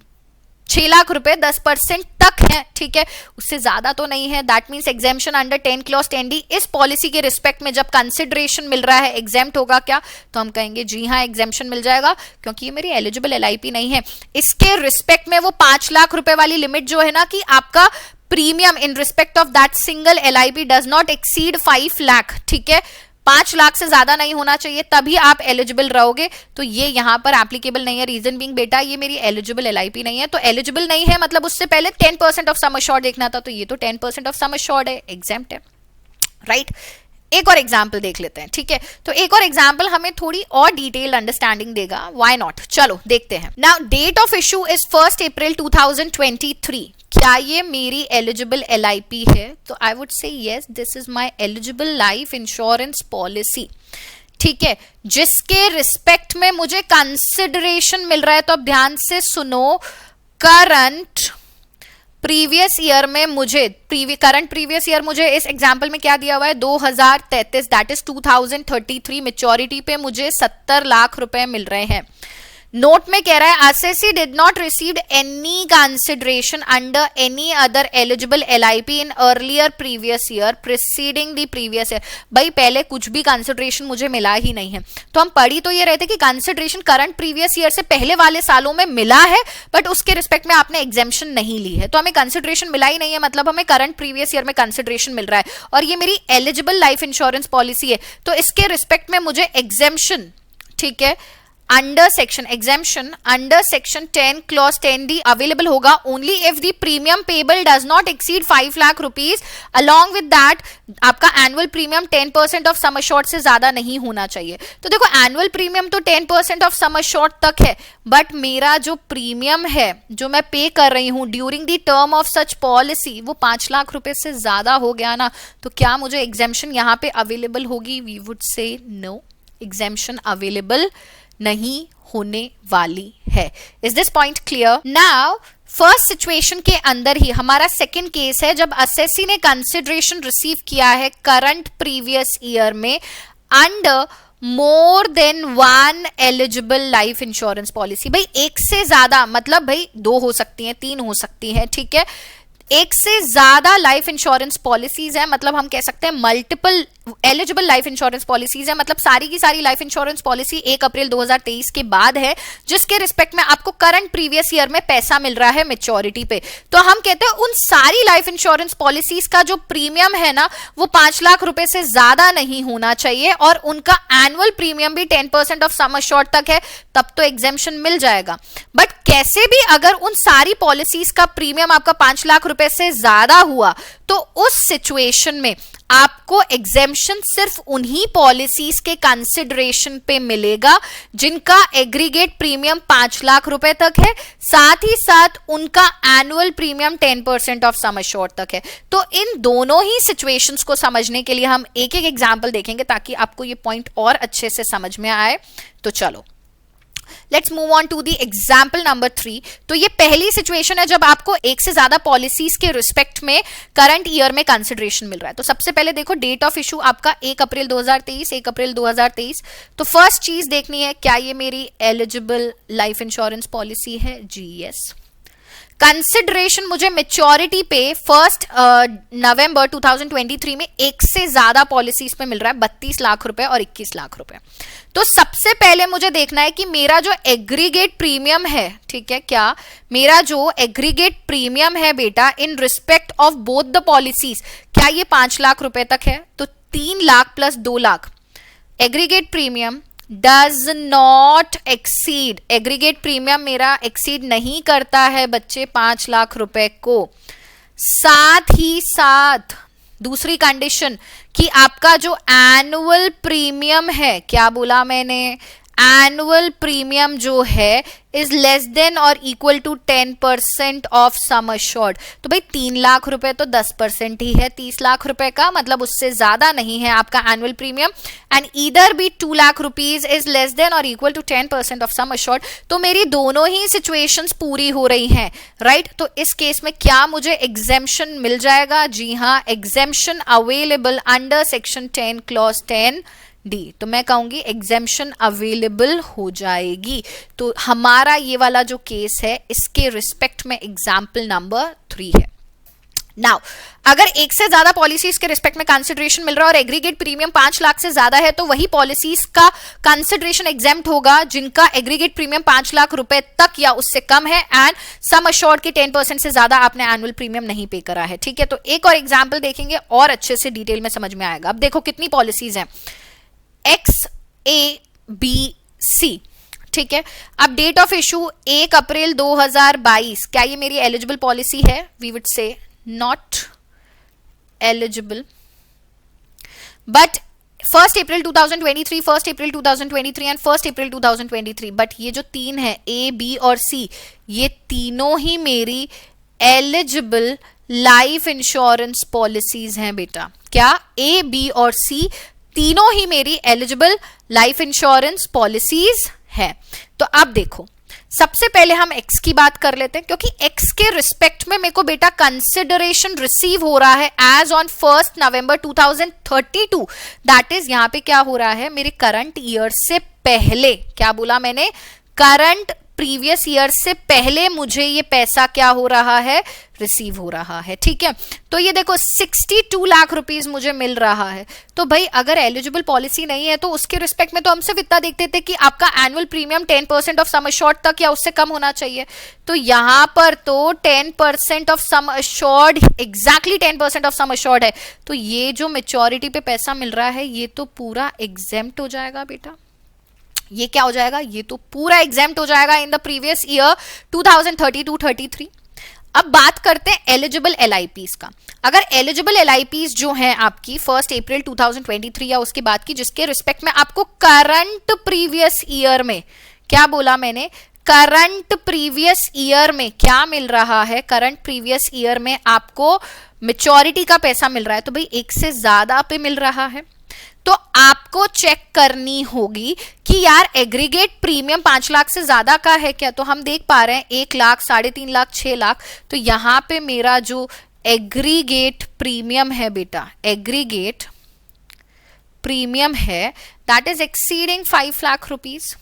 6 लाख रुपए 10% तक है, ठीक है, उससे ज्यादा तो नहीं है। That means exemption under 10 clause 10D इस पॉलिसी के रिस्पेक्ट में जब कंसिडरेशन मिल रहा है एग्जेम्प्ट होगा क्या? तो हम कहेंगे जी हाँ एग्जेम्पशन मिल जाएगा, क्योंकि ये मेरी एलिजिबल LIP नहीं है। इसके रिस्पेक्ट में वो 5 लाख रुपए वाली लिमिट जो है ना कि आपका premium in respect of that single LIP does not exceed 5 lakh, ठीक है, 5 लाख से ज्यादा नहीं होना चाहिए, तभी आप एलिजिबल रहोगे। तो ये यहां पर एप्लीकेबल नहीं है। रीजन बीइंग बेटा ये मेरी एलिजिबल LIP नहीं है, तो एलिजिबल नहीं है मतलब उससे पहले 10% ऑफ सम अश्योर्ड देखना था, तो ये तो 10% ऑफ सम अश्योर्ड है, एग्जेम्प्ट है, राइट। एक और एग्जाम्पल देख लेते हैं, ठीक है। तो एक और एग्जाम्पल हमें थोड़ी और डिटेल्ड अंडरस्टैंडिंग देगा, व्हाई नॉट। चलो देखते हैं। Now date of issue is 1 April 2023। क्या ये मेरी एलिजिबल LIP है? तो I would say yes, this is my eligible life insurance policy, ठीक है, जिसके रिस्पेक्ट में मुझे कंसिडरेशन मिल रहा है। तो अब ध्यान से सुनो, करंट प्रीवियस ईयर में मुझे करंट प्रीवियस ईयर मुझे इस एग्जांपल में क्या दिया हुआ है? 2033, दैट इज 2033 मेच्योरिटी पे मुझे 70 लाख रुपए मिल रहे हैं। नोट में कह रहा है assessee did not received any consideration under any other eligible LIP in earlier previous year preceding the previous year. भाई पहले कुछ भी कंसिडरेशन मुझे मिला ही नहीं है। तो हम पढ़ी तो ये रहे थे कि कंसिडरेशन करंट प्रीवियस ईयर से पहले वाले सालों में मिला है, बट उसके रिस्पेक्ट में आपने एग्जेम्पशन नहीं ली है, तो हमें कंसिडरेशन मिला ही नहीं है, मतलब हमें करंट प्रीवियस ईयर में कंसिडरेशन मिल रहा है और ये मेरी एलिजिबल लाइफ इंश्योरेंस पॉलिसी है। तो इसके रिस्पेक्ट में मुझे एग्जेम्पशन, ठीक है, under section exemption under section 10 clause 10D available होगा only if the premium payable does not exceed 5 lakh rupees. Along with that आपका annual premium 10% of sum assured से ज्यादा नहीं होना चाहिए। तो देखो एनुअल प्रीमियम तो 10% ऑफ सम अश्योर्ड तक है, बट मेरा जो प्रीमियम है जो मैं पे कर रही हूं during the term of such policy वो 5 लाख रुपए से ज्यादा हो गया ना, तो क्या मुझे एग्जेम्पशन यहाँ पे अवेलेबल होगी? We would say no, exemption available नहीं होने वाली है. Is this point clear? Now first situation के अंदर ही हमारा सेकंड केस है जब असेसी ने कंसिडरेशन रिसीव किया है करंट प्रीवियस ईयर में अंडर मोर than one eligible life insurance policy. भाई एक से ज्यादा मतलब भाई 2 हो सकती हैं, 3 हो सकती हैं, ठीक है. एक से ज्यादा लाइफ इंश्योरेंस पॉलिसीज है, मतलब हम कह सकते हैं multiple eligible life insurance policies है, मतलब सारी की सारी लाइफ इंश्योरेंस पॉलिसी 1 अप्रैल 2023 के बाद है जिसके रिस्पेक्ट में आपको करंट प्रीवियस ईयर में पैसा मिल रहा है मैच्योरिटी पे. तो हम कहते हैं उन सारी लाइफ इंश्योरेंस पॉलिसीज का जो प्रीमियम है ना वो 5 लाख रुपए से ज्यादा नहीं होना चाहिए और उनका एनुअल प्रीमियम भी 10% ऑफ सम एश्योर्ड तक है, तब तो एग्जेम्पशन मिल जाएगा. बट कैसे भी अगर उन सारी पॉलिसीज का प्रीमियम आपका 5 लाख रुपए से ज्यादा हुआ तो उस सिचुएशन में आपको एग्जेम्पशन सिर्फ उन्हीं पॉलिसीज के कंसिडरेशन पे मिलेगा जिनका एग्रीगेट प्रीमियम 5 लाख रुपए तक है, साथ ही साथ उनका annual premium 10% of sum assured तक है. तो इन दोनों ही सिचुएशंस को समझने के लिए हम एक एक एग्जांपल देखेंगे ताकि आपको ये पॉइंट और अच्छे से समझ में आए. तो चलो let's move on to the example number 3. तो ये पहली सिचुएशन है जब आपको एक से ज्यादा पॉलिसीज के रिस्पेक्ट में करंट ईयर में कंसिडरेशन मिल रहा है. तो सबसे पहले देखो डेट ऑफ इशू आपका 1 अप्रैल 2023, 1 अप्रैल 2023. तो फर्स्ट चीज देखनी है क्या ये मेरी एलिजिबल लाइफ इंश्योरेंस पॉलिसी है? जी यस. कंसिडरेशन मुझे मेच्योरिटी पे 1 नवंबर 2023 में एक से ज्यादा पॉलिसीज पे मिल रहा है 32 लाख रुपए और 21 लाख रुपए. तो सबसे पहले मुझे देखना है कि मेरा जो एग्रीगेट प्रीमियम है, ठीक है, क्या मेरा जो एग्रीगेट प्रीमियम है बेटा इन respect of both the policies क्या ये 5 लाख रुपए तक है? तो 3 lakh plus 2 lakh aggregate premium does not exceed, aggregate premium मेरा एक्सीड नहीं करता है बच्चे 5 लाख रुपए को. साथ ही साथ दूसरी कंडीशन कि आपका जो एनुअल प्रीमियम है, क्या बोला मैंने, एनुअल प्रीमियम जो है इज लेस देन और equal to 10% of sum assured. तो भाई 3 लाख रुपए तो 10% ही है 30 लाख रुपए का, मतलब उससे ज्यादा नहीं है आपका एनुअल प्रीमियम. एंड ईदर भी 2 lakh rupees is less than और equal to 10% of sum assured. तो मेरी दोनों ही सिचुएशंस पूरी हो रही हैं, राइट. तो इस केस में क्या मुझे एग्जेम्पशन मिल जाएगा? जी हाँ, exemption available under section 10 clause 10 D. तो मैं कहूंगी एग्जेम्पशन अवेलेबल हो जाएगी. तो हमारा ये वाला जो केस है इसके रिस्पेक्ट में एग्जाम्पल नंबर 3 है. नाउ अगर एक से ज्यादा पॉलिसीज के रिस्पेक्ट में कंसिडरेशन मिल रहा है और एग्रीगेट प्रीमियम 5 लाख से ज्यादा है तो वही पॉलिसीज का कंसिडरेशन एग्जेम्प्ट होगा जिनका एग्रीगेट प्रीमियम 5 लाख रुपए तक या उससे कम है एंड सम एश्योर्ड के 10% से ज्यादा आपने एनुअल प्रीमियम नहीं पे करा है, ठीक है. तो एक और एग्जाम्पल देखेंगे और अच्छे से डिटेल में समझ में आएगा. अब देखो कितनी पॉलिसीज हैं, एक्स ए बी सी, ठीक है. अब डेट ऑफ इशू 1 अप्रैल 2022, क्या ये मेरी एलिजिबल पॉलिसी है? We would say not eligible. But 1 April 2023, 1 April 2023 and 1 April 2023, but ये जो 3 है ए बी और सी, ये तीनों ही मेरी एलिजिबल लाइफ इंश्योरेंस पॉलिसीज हैं बेटा. क्या ए बी और सी तीनों ही मेरी एलिजिबल लाइफ इंश्योरेंस पॉलिसीज है. तो अब देखो सबसे पहले हम एक्स की बात कर लेते हैं क्योंकि एक्स के रिस्पेक्ट में मेरे को बेटा कंसिडरेशन रिसीव हो रहा है as on 1 November 2032. That is यहां पे क्या हो रहा है, मेरे करंट ईयर से पहले, क्या बोला मैंने, करंट प्रीवियस ईयर से पहले मुझे ये पैसा क्या हो रहा है, रिसीव हो रहा है, ठीक है. तो ये देखो 62 लाख रुपीस मुझे मिल रहा है. तो भाई अगर एलिजिबल पॉलिसी नहीं है तो उसके रिस्पेक्ट में तो हम सिर्फ इतना देखते थे कि आपका annual premium 10% of sum assured तक या उससे कम होना चाहिए. तो यहां पर तो 10% of sum assured, exactly 10% of sum assured है. तो ये जो मैच्योरिटी पे पैसा मिल रहा है ये तो पूरा एग्जेम्प्ट हो जाएगा बेटा. ये क्या हो जाएगा, ये तो पूरा एग्जेम्प्ट हो जाएगा इन द प्रीवियस ईयर 2032-33. अब बात करते हैं एलिजिबल एलआईपीज का. अगर एलिजिबल एलआईपीज जो हैं आपकी 1 अप्रैल 2023 या उसके बाद की, जिसके रिस्पेक्ट में आपको करंट प्रीवियस ईयर में, क्या बोला मैंने, करंट प्रीवियस ईयर में क्या मिल रहा है, करंट प्रीवियस ईयर में आपको मैच्योरिटी का पैसा मिल रहा है. तो भाई एक से ज्यादा पे मिल रहा है. तो आपको चेक करनी होगी कि यार एग्रीगेट प्रीमियम 5 लाख से ज्यादा का है क्या। तो हम देख पा रहे हैं 1 लाख, 3.5 लाख, 6 लाख। तो यहां पे मेरा जो एग्रीगेट प्रीमियम है बेटा, एग्रीगेट प्रीमियम है that is exceeding 5 lakh rupees.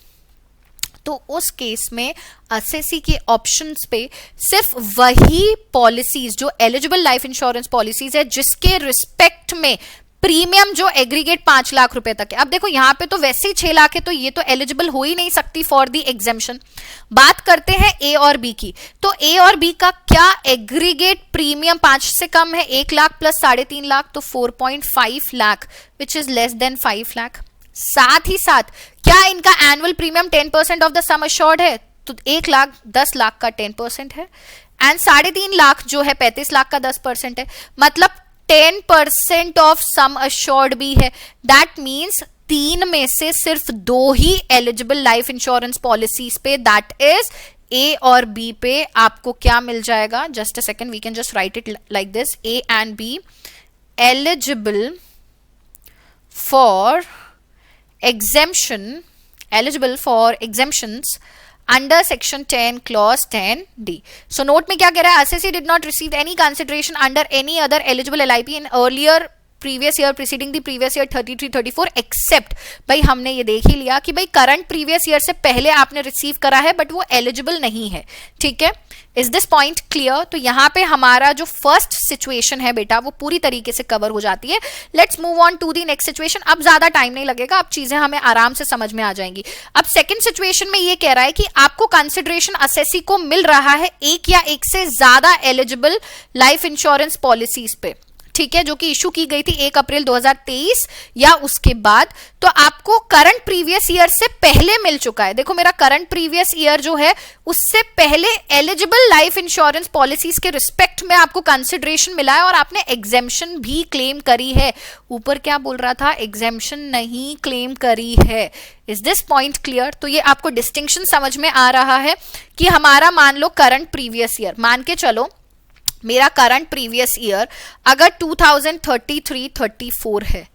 तो उस केस में एसएससी के ऑप्शंस पे सिर्फ वही पॉलिसीज जो एलिजिबल लाइफ इंश्योरेंस पॉलिसीज है जिसके रिस्पेक्ट में प्रीमियम जो एग्रीगेट 5 लाख रुपए तक है। अब देखो यहां पे तो वैसे ही 6 लाख है, तो ये तो एलिजिबल हो ही नहीं सकती फॉर दी एग्जेम्पशन। बात करते हैं ए और बी की। तो ए और बी का क्या एग्रीगेट प्रीमियम 5 से कम है, 1 लाख प्लस 3.5 लाख, तो 4.5 lakh which is less then 5 lakh. साथ ही साथ क्या इनका annual premium 10% of the sum assured है, तो 1 लाख 10 लाख का 10% है, एंड 3.5 लाख जो है 35 लाख का 10% है, मतलब 10% ऑफ सम अश्योर्ड भी है। दैट मीन्स 3 में से सिर्फ 2 ही एलिजिबल लाइफ इंश्योरेंस पॉलिसीज पे, दैट इज ए और बी पे आपको क्या मिल जाएगा। Just a second, we can just write it like this, A and B eligible for exemption, eligible for exemptions under section 10 clause 10D. So note में क्या कह रहा है, assessee did not receive any consideration under any other eligible LIP in earlier previous year preceding the previous year 33-34 except, भाई हमने ये देख ही लिया कि भाई करंट प्रीवियस ईयर से पहले आपने रिसीव करा है बट वो एलिजिबल नहीं है। ठीक है, इज दिस पॉइंट क्लियर। तो यहाँ पे हमारा जो फर्स्ट सिचुएशन है बेटा वो पूरी तरीके से कवर हो जाती है। Let's move on to the next situation. अब ज्यादा टाइम नहीं लगेगा, अब चीजें हमें आराम से समझ में आ जाएंगी। अब सेकंड सिचुएशन में ये कह रहा है कि आपको कंसिडरेशन असेसी को मिल रहा है एक या एक से ज्यादा एलिजिबल लाइफ इंश्योरेंस पॉलिसीज पे, ठीक है, जो कि इशू की गई थी 1 अप्रैल 2023 या उसके बाद। तो आपको करंट प्रीवियस ईयर से पहले मिल चुका है। देखो मेरा करंट प्रीवियस ईयर जो है उससे पहले एलिजिबल लाइफ इंश्योरेंस पॉलिसीज के रिस्पेक्ट में आपको कंसिडरेशन मिला है और आपने एग्जेम्पशन भी क्लेम करी है। ऊपर क्या बोल रहा था, एग्जेम्पशन नहीं क्लेम करी है। Is this point clear. तो ये आपको डिस्टिंक्शन समझ में आ रहा है कि हमारा मान लो करंट प्रीवियस ईयर, मान के चलो मेरा करंट प्रीवियस ईयर अगर 2033-34 है,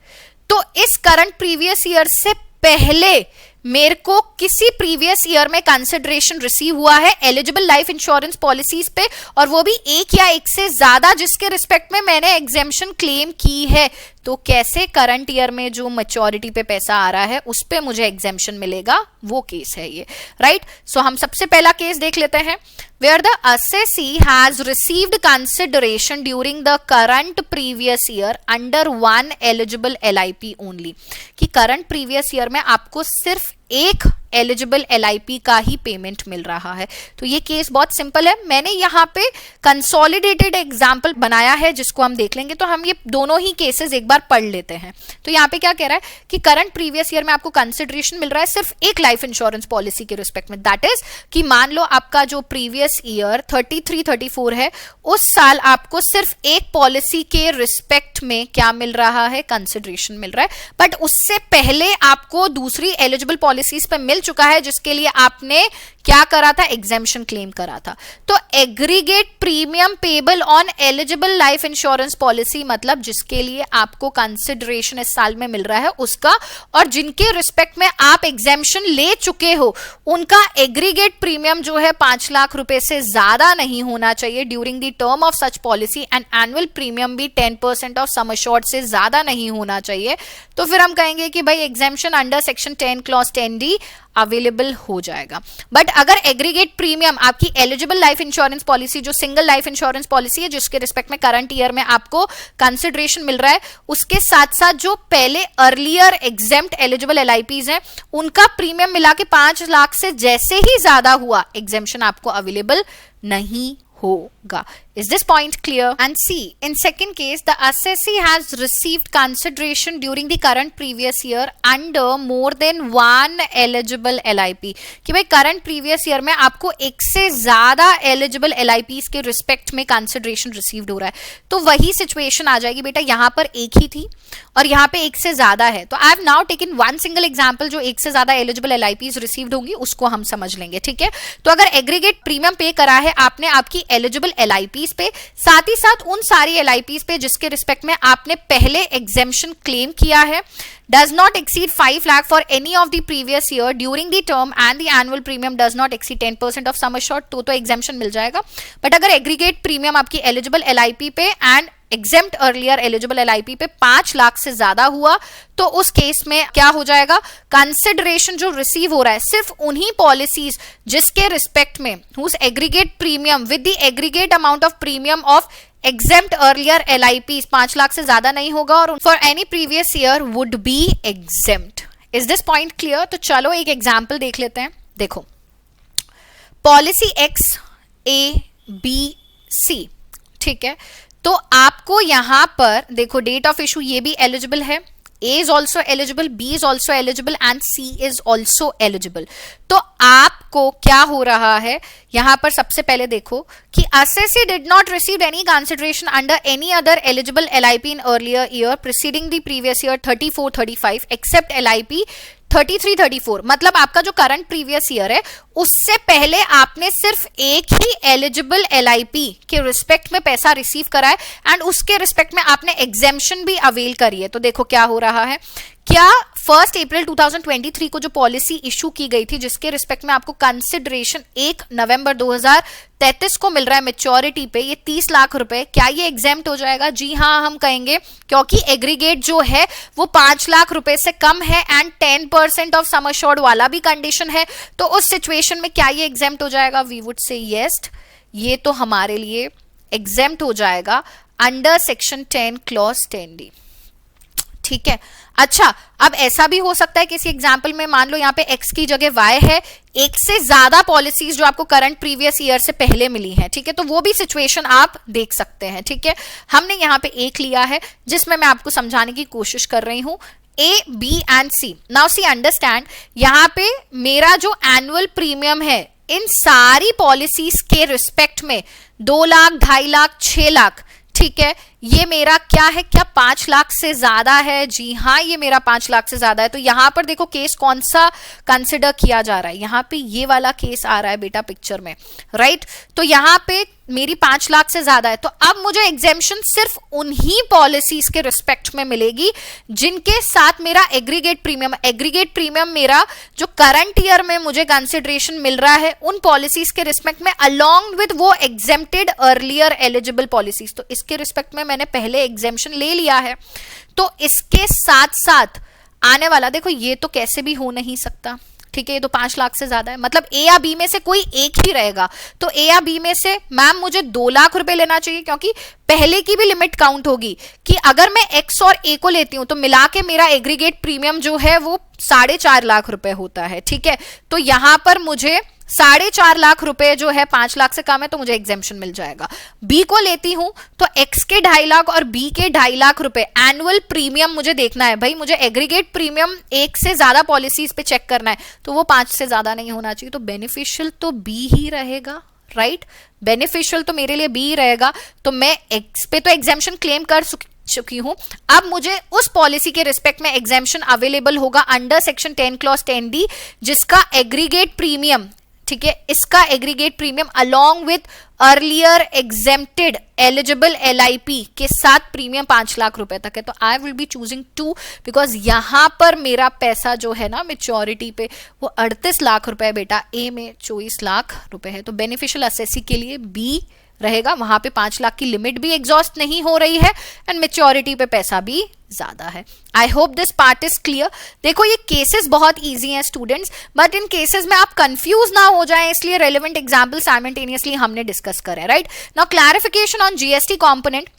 तो इस करंट प्रीवियस ईयर से पहले मेरे को किसी प्रीवियस ईयर में कंसिडरेशन रिसीव हुआ है एलिजिबल लाइफ इंश्योरेंस पॉलिसीज पे, और वो भी एक या एक से ज्यादा जिसके रिस्पेक्ट में मैंने एग्जेम्पशन क्लेम की है। तो कैसे करंट ईयर में जो मैच्योरिटी पे पैसा आ रहा है उस पे मुझे एग्जेम्पशन मिलेगा, वो केस है ये, राइट। सो हम सबसे पहला केस देख लेते हैं, where the assessee has received consideration during the current previous year under one eligible LIP only, कि करंट प्रीवियस ईयर में आपको सिर्फ एक एलिजिबल LIP का ही पेमेंट मिल रहा है। तो ये केस बहुत सिंपल है। मैंने यहाँ पे कंसोलिडेटेड एग्जाम्पल बनाया है जिसको हम देख लेंगे। तो हम ये दोनों ही केसेस एक बार पढ़ लेते हैं। तो यहाँ पे क्या कह रहा है कि करंट प्रीवियस ईयर में आपको कंसिडरेशन मिल रहा है सिर्फ एक लाइफ इंश्योरेंस पॉलिसी के रिस्पेक्ट में, दैट इज कि मान लो आपका जो प्रीवियस ईयर 33-34 है उस साल आपको सिर्फ एक पॉलिसी के रिस्पेक्ट में क्या मिल रहा है, कंसिडरेशन मिल रहा है, बट उससे पहले आपको दूसरी एलिजिबल पॉलिसीज पे मिल चुका है जिसके लिए आपने क्या करा था, एग्जेम्पशन क्लेम करा था। तो aggregate premium payable on eligible life insurance policy मतलब जिसके लिए आपको कंसिडरेशन इस साल में मिल रहा है उसका, और जिनके रिस्पेक्ट में आप एग्जेम्पशन ले चुके हो उनका एग्रीगेट प्रीमियम जो है 5 लाख रुपए से ज्यादा नहीं होना चाहिए during the term of such policy, and annual premium भी 10% ऑफ सम अश्योर्ड से ज्यादा नहीं होना चाहिए। तो फिर हम कहेंगे कि भाई exemption under section 10 clause 10D available हो जाएगा। बट अगर एग्रीगेट प्रीमियम आपकी एलिजिबल लाइफ इंश्योरेंस पॉलिसी जो सिंगल लाइफ इंश्योरेंस पॉलिसी है जिसके रिस्पेक्ट में करंट ईयर में आपको कंसिडरेशन मिल रहा है, उसके साथ साथ जो पहले अर्लियर एग्जेम्प्ट एलिजिबल LIPs हैं उनका प्रीमियम मिला के 5 लाख से जैसे ही ज्यादा हुआ एग्जेम्पशन आपको अवेलेबल नहीं होगा। Is this point clear? And C, in second case, the assessee has received consideration during the current previous year under more than one eligible LIP, कि भाई current previous year में आपको एक से ज्यादा eligible LIPs के respect में consideration received हो रहा है। तो वही situation आ जाएगी बेटा, यहाँ पर एक ही थी और यहाँ पे एक से ज्यादा है। तो I have now taken one single example जो एक से ज्यादा eligible LIPs received होंगी उसको हम समझ लेंगे, ठीक है। तो अगर aggregate premium पे करा है आपने आपकी एलिजिबल LIPs पे, साथ ही साथ उन सारी LIPs पे जिसके रिस्पेक्ट में आपने पहले एग्जेम्पशन क्लेम किया है, does not exceed 5 lakh for any of the previous year during the term and the annual premium does not exceed 10% of sum assured, तो एग्जेम्पशन मिल जाएगा. बट अगर एग्रीगेट प्रीमियम आपकी एलिजिबल LIP पे and exempt earlier eligible LIP पे 5 लाख से ज्यादा हुआ तो उस केस में क्या हो जाएगा, कंसिडरेशन जो रिसीव हो रहा है सिर्फ उन्हीं पॉलिसीज जिसके रिस्पेक्ट में whose aggregate premium with the aggregate amount of premium of exempt earlier LIPs 5 lakh से ज्यादा नहीं होगा और for any previous year would be exempt. Is this point clear? तो चलो एक एग्जाम्पल देख लेते हैं. देखो, policy X A B C, ठीक है, तो आपको यहां पर देखो डेट ऑफ इशू ये भी एलिजिबल है, A is also eligible, B is also eligible and C is also eligible. तो आपको क्या हो रहा है यहां पर, सबसे पहले देखो कि assessee did not receive any consideration under any other eligible LIP in earlier year preceding the previous year 34-35 except LIP 33-34. मतलब आपका जो करंट प्रीवियस ईयर है उससे पहले आपने सिर्फ एक ही एलिजिबल LIP के रिस्पेक्ट में पैसा रिसीव करा है एंड उसके रिस्पेक्ट में आपने एग्जेम्पशन भी अवेल करी है. तो देखो क्या हो रहा है, क्या 1 अप्रैल 2023 को जो पॉलिसी इशू की गई थी जिसके रिस्पेक्ट में आपको कंसिडरेशन 1 नवंबर 2033 को मिल रहा है मेच्योरिटी पे, ये 30 लाख रुपए, क्या ये एग्जेम्प्ट हो जाएगा? जी हाँ, हम कहेंगे, क्योंकि एग्रीगेट जो है वो 5 लाख रुपए से कम है एंड 10% ऑफ सम अश्योर्ड वाला भी कंडीशन है. तो उस सिचुएशन में क्या ये एग्जेम्प्ट हो जाएगा? वी वुड से यस, ये तो हमारे लिए एग्जेम्प्ट हो जाएगा अंडर सेक्शन 10 क्लॉज 10D. ठीक है. अच्छा, अब ऐसा भी हो सकता है किसी एग्जाम्पल में मान लो यहाँ पे X की जगह Y है, एक से ज्यादा पॉलिसीज जो आपको करंट प्रीवियस ईयर से पहले मिली हैं, ठीक है, तो वो भी सिचुएशन आप देख सकते हैं. ठीक है, हमने यहाँ पे एक लिया है जिसमें मैं आपको समझाने की कोशिश कर रही हूं, A, B and C. Now see understand, यहाँ पे मेरा जो एनुअल प्रीमियम है इन सारी पॉलिसीज के रिस्पेक्ट में 2 लाख, 2.5 लाख, 6 लाख, ठीक है, ये मेरा क्या है, क्या 5 लाख से ज्यादा है? जी हाँ, ये मेरा 5 लाख से ज्यादा है. तो यहां पर देखो केस कौन सा कंसिडर किया जा रहा है, यहां पे ये वाला केस आ रहा है बेटा पिक्चर में, राइट. तो यहां पे मेरी 5 लाख से ज्यादा है, तो अब मुझे एग्जेम्पशन सिर्फ उन्हीं पॉलिसीज के रिस्पेक्ट में मिलेगी जिनके साथ मेरा एग्रीगेट प्रीमियम मेरा जो करंट ईयर में मुझे कंसिडरेशन मिल रहा है उन पॉलिसीज के रिस्पेक्ट में अलोंग विद वो एग्जेम्प्टेड अर्लियर एलिजिबल पॉलिसीज. तो इसके रिस्पेक्ट में मैंने पहले एग्जेम्पशन ले लिया है, तो इसके साथ साथ आने वाला देखो ये तो कैसे भी हो नहीं सकता. ठीक है, ये तो 5 लाख से ज्यादा है, मतलब A या B में से कोई एक ही रहेगा. तो A या B में से मैम मुझे 2 लाख रुपए लेना चाहिए, क्योंकि पहले की भी लिमिट काउंट होगी कि अगर मैं X और A को लेती हूं तो मिला के मेरा एग्रीगेट प्रीमियम जो है वो 4.5 लाख रुपए होता है. ठीक है, तो यहां पर मुझे 4.5 लाख रुपए जो है 5 लाख से कम है, तो मुझे एग्जेम्पशन मिल जाएगा. B को लेती हूं तो X के 2.5 लाख और B के 2.5 लाख रुपए एनुअल प्रीमियम मुझे देखना है. भाई मुझे एग्रीगेट प्रीमियम एक से ज्यादा पॉलिसीज पे चेक करना है, तो वो 5 से ज्यादा नहीं होना चाहिए. तो बेनिफिशियल तो B ही रहेगा, राइट. बेनिफिशियल तो मेरे लिए B ही रहेगा. तो मैं X पे तो एग्जेम्पशन क्लेम कर चुकी हूं, अब मुझे उस पॉलिसी के रिस्पेक्ट में एग्जेम्पशन अवेलेबल होगा अंडर सेक्शन 10 क्लॉज 10D जिसका एग्रीगेट प्रीमियम, ठीक है, इसका aggregate premium along with earlier exempted eligible LIP के साथ प्रीमियम 5 लाख रुपए तक है. तो I will be choosing 2 because यहां पर मेरा पैसा जो है ना मेच्योरिटी पे वो 38 लाख रुपए बेटा, A में 24 लाख रुपए है. तो बेनिफिशियल असेसी के लिए B रहेगा, वहां पे 5 लाख की लिमिट भी एग्जॉस्ट नहीं हो रही है एंड मेच्योरिटी पे पैसा भी ज्यादा है. I hope this part is clear. देखो ये केसेस बहुत इजी हैं स्टूडेंट्स, बट इन केसेस में आप कंफ्यूज ना हो जाएं, इसलिए रेलेवेंट एग्जांपल साइमल्टेनियसली हमने डिस्कस करें, right. Now clarification on GST component.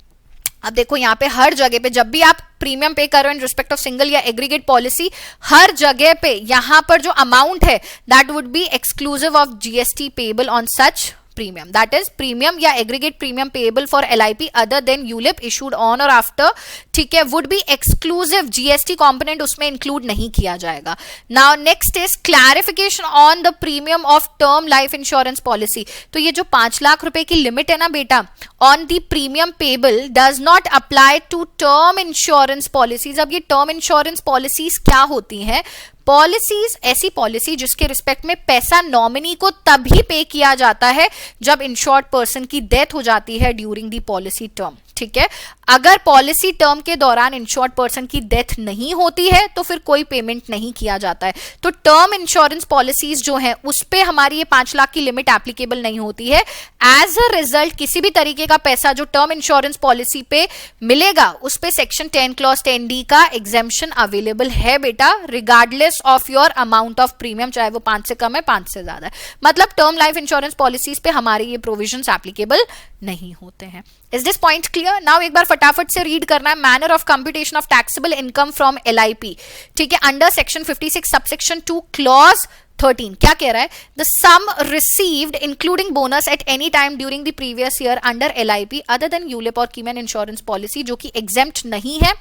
अब देखो यहाँ पे हर जगह पे जब भी आप प्रीमियम पे करो इन रिस्पेक्ट ऑफ सिंगल या एग्रीगेट पॉलिसी, हर जगह पे यहाँ पर जो अमाउंट है that would be exclusive of GST payable on such premium, that is premium या aggregate premium payable for LIP other than ULIP issued on or after, ठीक है, would be exclusive. GST component उसमें include नहीं किया जाएगा. Now next is clarification on the premium of term life insurance policy. तो ये जो 5 लाख रुपए की लिमिट है ना बेटा on the premium payable does not apply to term insurance policies. अब ये term insurance policies क्या होती हैं? पॉलिसीज ऐसी पॉलिसी जिसके रिस्पेक्ट में पैसा नॉमिनी को तभी पे किया जाता है जब इंश्योर्ड पर्सन की डेथ हो जाती है ड्यूरिंग द पॉलिसी टर्म, ठीक है। अगर पॉलिसी टर्म के दौरान इंश्योर्ड पर्सन की डेथ नहीं होती है तो फिर कोई पेमेंट नहीं किया जाता है। तो टर्म इंश्योरेंस पॉलिसीज जो हैं उस पे हमारी ये 5 लाख की लिमिट एप्लीकेबल नहीं होती है। एज अ रिजल्ट किसी भी तरीके का पैसा जो टर्म इंश्योरेंस पॉलिसी पे मिलेगा उस पे सेक्शन 10 क्लॉज 10D का एग्जेम्पशन अवेलेबल है बेटा, regardless of your amount of premium, चाहे वो 5 से कम है 5 से ज्यादा है। मतलब टर्म लाइफ इंश्योरेंस पॉलिसीज पे हमारे ये प्रोविजंस एप्लीकेबल नहीं होते हैं। Is this point clear? Now एक बार फटाफट से रीड करना है manner of computation of taxable income from LIP, ठीक है, अंडर सेक्शन 56 सबसेक्शन 2 क्लॉज 13 क्या कह रहा है? The sum received including bonus at any time during the previous year under LIP other than ULIP और कीमैन इंश्योरेंस पॉलिसी जो कि exempt नहीं है,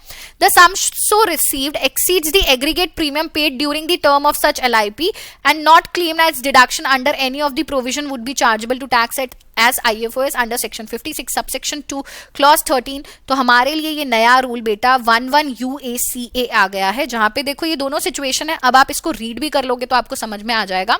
the sum so received exceeds the aggregate premium paid during the term of such LIP and not claimed as deduction under any of the provision would be chargeable to tax at as IFOS under section 56 subsection 2 clause 13। तो हमारे लिए ये नया rule बेटा 11 UACA आ गया है, जहां पे देखो ये दोनों सिचुएशन है। अब आप इसको रीड भी कर लोगे तो आपको समझ में आ जाएगा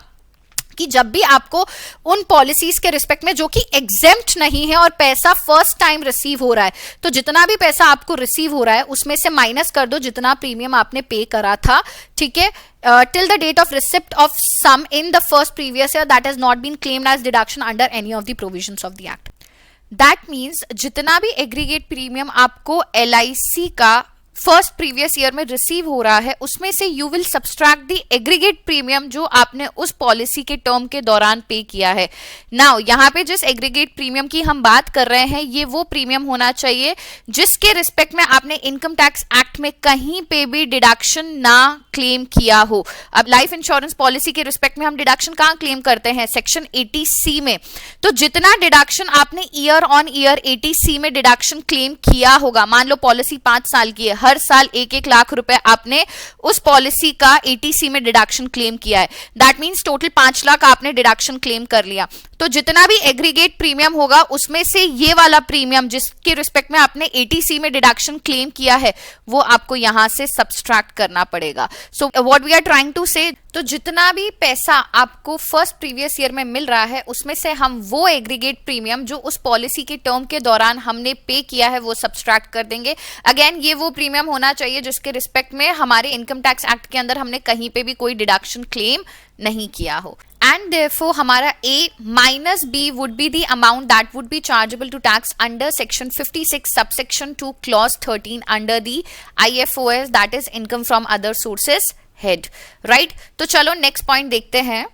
कि जब भी आपको उन पॉलिसीज के रिस्पेक्ट में जो कि एग्जेम्प्ट नहीं है और पैसा फर्स्ट टाइम रिसीव हो रहा है, तो जितना भी पैसा आपको रिसीव हो रहा है उसमें से माइनस कर दो जितना प्रीमियम आपने पे करा था, ठीक है, till the date of receipt of sum in the first previous year that has not been claimed as deduction under any of the provisions of the act. That means जितना भी एग्रीगेट प्रीमियम आपको LIC का first previous year में receive हो रहा है उसमें से you will subtract the aggregate premium जो आपने उस पॉलिसी के टर्म के दौरान पे किया है। नाउ यहाँ पे जिस एग्रीगेट प्रीमियम की हम बात कर रहे हैं ये वो प्रीमियम होना चाहिए जिसके रिस्पेक्ट में आपने इनकम टैक्स एक्ट में कहीं पे भी डिडक्शन ना क्लेम किया हो। अब लाइफ इंश्योरेंस पॉलिसी के रिस्पेक्ट में हम डिडक्शन कहाँ क्लेम करते हैं? सेक्शन 80C में। तो जितना डिडक्शन आपने ईयर ऑन ईयर 80C में डिडक्शन क्लेम किया होगा, मान लो पॉलिसी 5 साल की है, हर साल 1-1 लाख रुपए आपने उस पॉलिसी का 80C में डिडक्शन क्लेम किया है, दैट मींस टोटल 5 लाख आपने डिडक्शन क्लेम कर लिया। तो जितना भी एग्रीगेट प्रीमियम होगा उसमें से ये वाला प्रीमियम जिसके रिस्पेक्ट में आपने 80C में डिडक्शन क्लेम किया है वो आपको यहां से सब्सट्रैक्ट करना पड़ेगा। So what we are trying to say, तो जितना भी पैसा आपको फर्स्ट प्रीवियस ईयर में मिल रहा है उसमें से हम वो एग्रीगेट प्रीमियम जो उस पॉलिसी के टर्म के दौरान हमने पे किया है वो सब्सट्रैक्ट कर देंगे। अगेन ये वो प्रीमियम होना चाहिए जिसके रिस्पेक्ट में हमारे इनकम टैक्स एक्ट के अंदर हमने कहीं पे भी कोई डिडक्शन क्लेम नहीं किया हो। And therefore हमारा A minus B would be the amount that would be chargeable to tax under section 56 subsection 2 clause 13 under the IFOS, that is income from other sources head, right? तो चलो next point देखते हैं।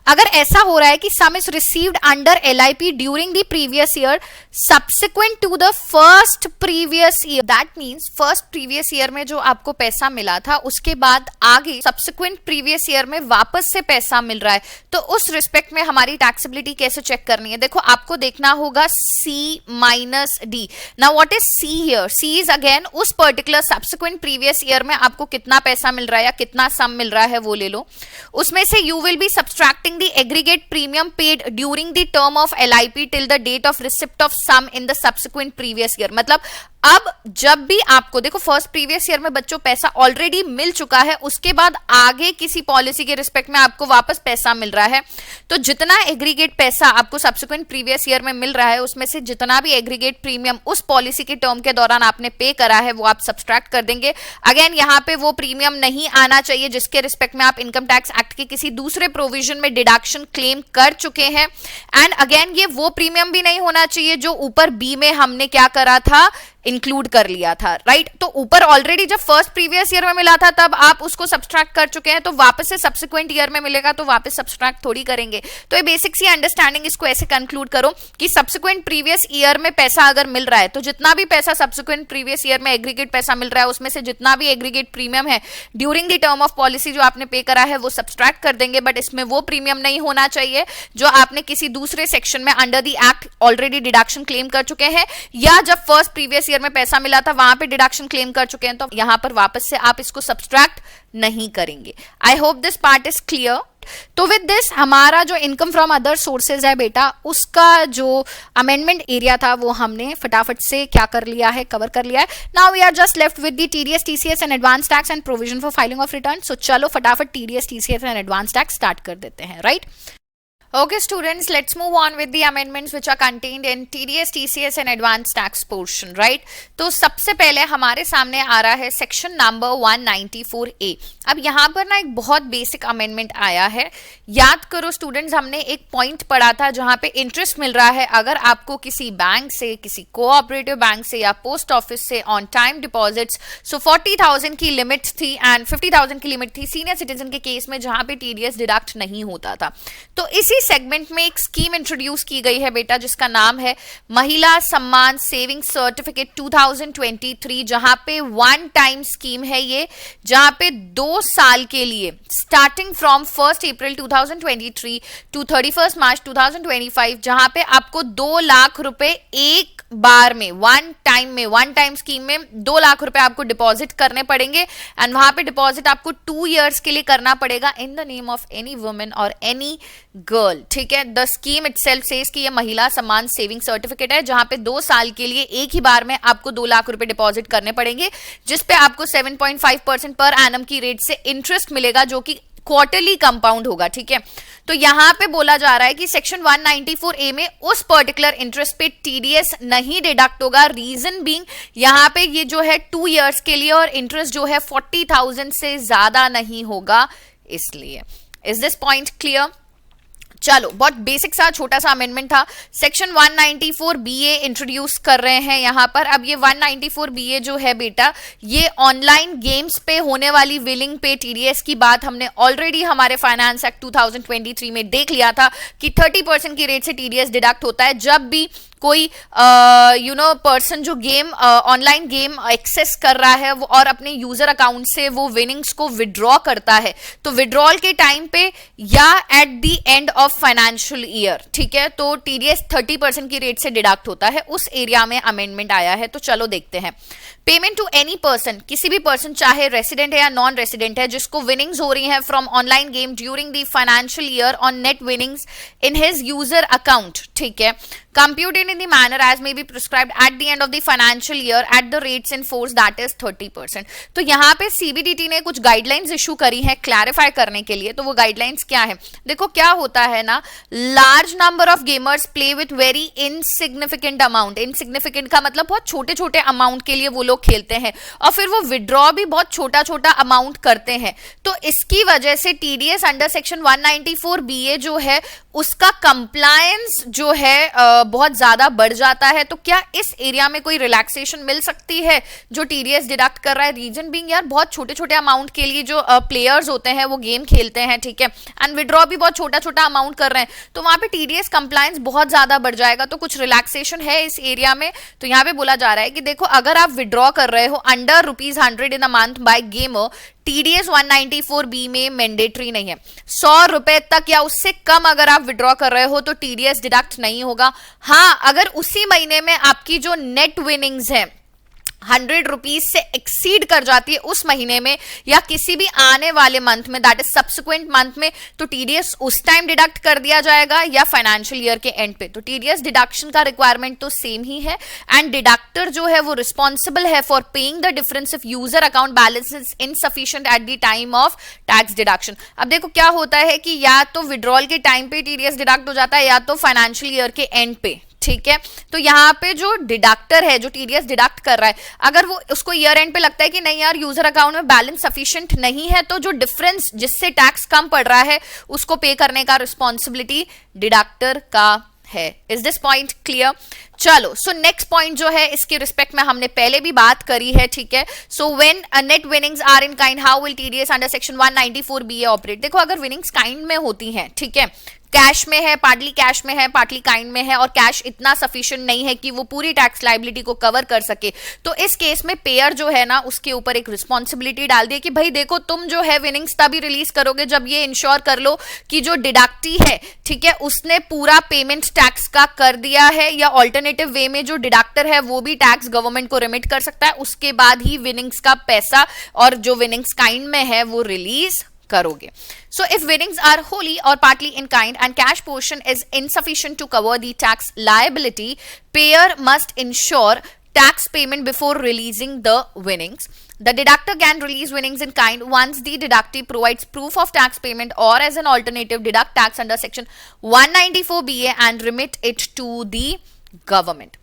अगर ऐसा हो रहा है कि sum is received under LIP during the previous year subsequent to the first previous year, that means first previous year में जो आपको पैसा मिला था उसके बाद आगे सब्सिक्वेंट प्रीवियस ईयर में वापस से पैसा मिल रहा है, तो उस रिस्पेक्ट में हमारी टैक्सेबिलिटी कैसे चेक करनी है? देखो आपको देखना होगा C minus D। Now what is C here? C is again उस पर्टिकुलर सब्सिक्वेंट प्रीवियस ईयर में आपको कितना पैसा मिल रहा है या कितना सम मिल रहा है वो ले लो, उसमें से you will B subtracting the aggregate premium paid during the term of LIP till the date of receipt of sum in the subsequent previous year। मतलब अब जब भी आपको देखो फर्स्ट प्रीवियस ईयर में बच्चों पैसा ऑलरेडी मिल चुका है, उसके बाद आगे किसी पॉलिसी के रिस्पेक्ट में आपको वापस पैसा मिल रहा है, तो जितना एग्रीगेट पैसा आपको सब्सिक्वेंट प्रीवियस ईयर में मिल रहा है उसमें से जितना भी एग्रीगेट प्रीमियम उस पॉलिसी के टर्म के दौरान आपने पे करा है वो आप सब्सट्रैक्ट कर देंगे। अगेन यहाँ पे वो प्रीमियम नहीं आना चाहिए जिसके रिस्पेक्ट में आप इनकम टैक्स एक्ट के किसी दूसरे प्रोविजन में डिडक्शन क्लेम कर चुके हैं। एंड अगेन ये वो प्रीमियम भी नहीं होना चाहिए जो ऊपर बी में हमने क्या करा था, इंक्लूड कर लिया था, राइट? तो ऊपर ऑलरेडी जब फर्स्ट प्रीवियस ईयर में मिला था तब आप उसको सब्सट्रैक्ट कर चुके हैं, तो वापस से सब्सिक्वेंट ईयर में मिलेगा तो वापस सब्सट्रैक्ट थोड़ी करेंगे। तो ये बेसिक सी अंडरस्टैंडिंग, इसको ऐसे कंक्लूड करो कि सब्सिक्वेंट प्रीवियस ईयर में पैसा अगर मिल रहा है तो जितना भी पैसा सब्सिक्वेंट प्रीवियस ईयर में एग्रीगेट पैसा मिल रहा है उसमें से जितना भी एग्रीगेट प्रीमियम है during the term of policy जो आपने पे करा है वो सब्सट्रैक्ट कर देंगे। बट इसमें वो प्रीमियम नहीं होना चाहिए जो आपने किसी दूसरे सेक्शन में under the act already deduction claim कर चुके हैं, या जब फर्स्ट प्रीवियस ईयर में पैसा मिला था वहां पे डिडक्शन क्लेम कर चुके हैं, तो यहां पर वापस से आप इसको सब्सट्रैक्ट नहीं करेंगे। I hope this part is clear. तो विद दिस हमारा जो इनकम फ्रॉम अदर सोर्सेज है बेटा उसका जो अमेंडमेंट एरिया था वो हमने फटाफट से क्या कर लिया है, कवर कर लिया है। Now we are just left with the TDS TCS and advance tax and provision for filing of return. So चलो फटाफट TDS TCS and advance tax start कर देते हैं, right? Okay, students, let's move on with the amendments which are contained in TDS, TCS and advanced tax portion, right? तो सबसे पहले हमारे सामने आ रहा है सेक्शन नंबर 194A। अब यहाँ पर ना एक बहुत बेसिक अमेंडमेंट आया है। याद करो स्टूडेंट्स, हमने एक पॉइंट पढ़ा था जहाँ पे इंटरेस्ट मिल रहा है अगर आपको किसी बैंक से, किसी कोऑपरेटिव बैंक से या पोस्ट ऑफिस से ऑन टाइम डिपॉजिट्स। सो 40,000 की लिमिट थी एंड 50,000 की लिमिट थी सीनियर सिटीजन के केस में जहाँ पे TDS डिडक्ट नहीं होता था। तो इसी सेगमेंट में एक स्कीम इंट्रोड्यूस की गई है बेटा, जिसका नाम है महिला सम्मान सेविंग सर्टिफिकेट 2023, जहां पे वन टाइम स्कीम है ये, जहां पे 2 साल के लिए स्टार्टिंग फ्रॉम 1 अप्रैल 2023 टू 31 मार्च 2025, जहां पे आपको 2 लाख रुपए एक बार में वन टाइम स्कीम में 2 लाख रुपए आपको डिपॉजिट करने पड़ेंगे एंड वहां पे डिपॉजिट आपको 2 इयर्स के लिए करना पड़ेगा in the name of any women और एनी गर्ल। ठीक है, द स्कीम इटसेल्फ सेज कि ये महिला सम्मान सेविंग सर्टिफिकेट है जहां पे 2 साल के लिए एक ही बार में आपको 2 लाख रुपए डिपॉजिट करने पड़ेंगे, जिसपे आपको 7.5% पर एनम की रेट से इंटरेस्ट मिलेगा जो कि क्वार्टरली कंपाउंड होगा। ठीक है, तो यहां पे बोला जा रहा है कि सेक्शन 194A में उस पर्टिकुलर इंटरेस्ट पे TDS नहीं डिडक्ट होगा। रीजन बीइंग यहां पे ये जो है 2 इयर्स के लिए और इंटरेस्ट जो है 40,000 से ज्यादा नहीं होगा, इसलिए। Is this point clear? चलो, बहुत बेसिक सा छोटा सा अमेंडमेंट था। सेक्शन 194BA इंट्रोड्यूस कर रहे हैं यहां पर। अब ये 194BA जो है बेटा, ये ऑनलाइन गेम्स पे होने वाली विलिंग पे TDS की बात हमने ऑलरेडी हमारे फाइनेंस एक्ट 2023 में देख लिया था कि 30% की रेट से TDS डिडक्ट होता है जब भी कोई पर्सन जो गेम ऑनलाइन गेम एक्सेस कर रहा है वो और अपने यूजर अकाउंट से वो विनिंग्स को विड्रॉ करता है, तो विड्रॉल के टाइम पे या at the end of financial year, ठीक है, तो TDS 30% की रेट से डिडक्ट होता है। उस एरिया में अमेंडमेंट आया है, तो चलो देखते हैं। पेमेंट टू एनी पर्सन, किसी भी पर्सन चाहे रेसिडेंट है या नॉन रेसिडेंट है जिसको विनिंग्स हो रही हैं from online game during the financial year on net winnings in his user account, ठीक है, computed in the manner as may be prescribed at the end of the financial year at the rates in force that is 30%। तो यहाँ पे CBDT ने कुछ guidelines issue करी है clarify करने के लिए। तो वो गाइडलाइंस क्या है? देखो क्या होता है ना, large number of gamers play with very insignificant amount. Insignificant का मतलब बहुत छोटे छोटे अमाउंट के लिए वो लोग खेलते हैं और फिर वो विड्रॉ भी बहुत छोटा छोटा अमाउंट करते हैं। तो इसकी वजह से TDS अंडर सेक्शन 194BA जो है उसका कंप्लायंस जो है बहुत ज्यादा बढ़ जाता है। तो क्या इस एरिया में कोई रिलैक्सेशन मिल सकती है जो TDS डिडक्ट कर रहा है? रीजन बीइंग यार बहुत छोटे छोटे अमाउंट के लिए जो प्लेयर्स होते हैं वो गेम खेलते हैं, ठीक है, एंड विड्रॉ भी बहुत छोटा छोटा अमाउंट कर रहे हैं, तो वहां पे TDS कंप्लायंस बहुत ज्यादा बढ़ जाएगा। तो कुछ रिलैक्सेशन है इस एरिया में। तो यहाँ पे बोला जा रहा है कि देखो अगर आप विड्रॉ कर रहे हो under ₹100 in a month by gamer, TDS 194B में मैंडेटरी नहीं है। 100 रुपए तक या उससे कम अगर आप विड्रॉ कर रहे हो तो TDS डिडक्ट नहीं होगा। हाँ, अगर उसी महीने में आपकी जो नेट विनिंग्स है 100 रुपीज से एक्सीड कर जाती है उस महीने में या किसी भी आने वाले मंथ में, दैट इज सब्सिक्वेंट मंथ में, तो TDS उस टाइम डिडक्ट कर दिया जाएगा या फाइनेंशियल ईयर के एंड पे। तो TDS डिडक्शन का रिक्वायरमेंट तो सेम ही है एंड डिडक्टर जो है वो रिस्पॉन्सिबल है for paying the difference if user account balance is insufficient at the time of tax deduction. अब देखो क्या होता है कि या तो विड्रॉल के टाइम पे TDS डिडक्ट हो जाता है या तो फाइनेंशियल ईयर के एंड पे, ठीक है। तो यहाँ पे जो डिडक्टर है जो TDS डिडक्ट कर रहा है, अगर वो उसको ईयर एंड पे लगता है कि नहीं यार यूजर अकाउंट में बैलेंस सफिशिएंट नहीं है, तो जो डिफरेंस जिससे टैक्स कम पड़ रहा है उसको पे करने का रिस्पॉन्सिबिलिटी डिडक्टर का है। Is this point clear? चलो, सो नेक्स्ट पॉइंट जो है इसके रिस्पेक्ट में हमने पहले भी बात करी है, ठीक है। So when net winnings are in kind how will TDS under section 194BA operate? देखो अगर विनिंग्स काइंड में होती हैं, ठीक है, कैश में है, पार्टली कैश में है, पार्टली काइंड में है और कैश इतना सफिशिएंट नहीं है कि वो पूरी टैक्स लायबिलिटी को कवर कर सके, तो इस केस में पेयर जो है ना उसके ऊपर एक रिस्पॉन्सिबिलिटी डाल दी कि भाई देखो तुम जो है विनिंग्स तभी रिलीज करोगे जब ये इंश्योर कर लो कि जो डिडक्टी है, ठीक है, उसने पूरा पेमेंट टैक्स का कर दिया है या ऑल्टरनेटिव वे में जो डिडक्टर है वो भी टैक्स गवर्नमेंट को रिमिट कर सकता है, उसके बाद ही विनिंग्स का पैसा और जो विनिंग्स काइंड में है वो रिलीज करोगे। So if winnings are wholly or partly in kind and cash portion is insufficient to cover the tax liability, payer must ensure tax payment before releasing the winnings। The deductor can release winnings in kind once the deductee provides proof of tax payment or as an alternative deduct tax under section 194BA and remit it to the government.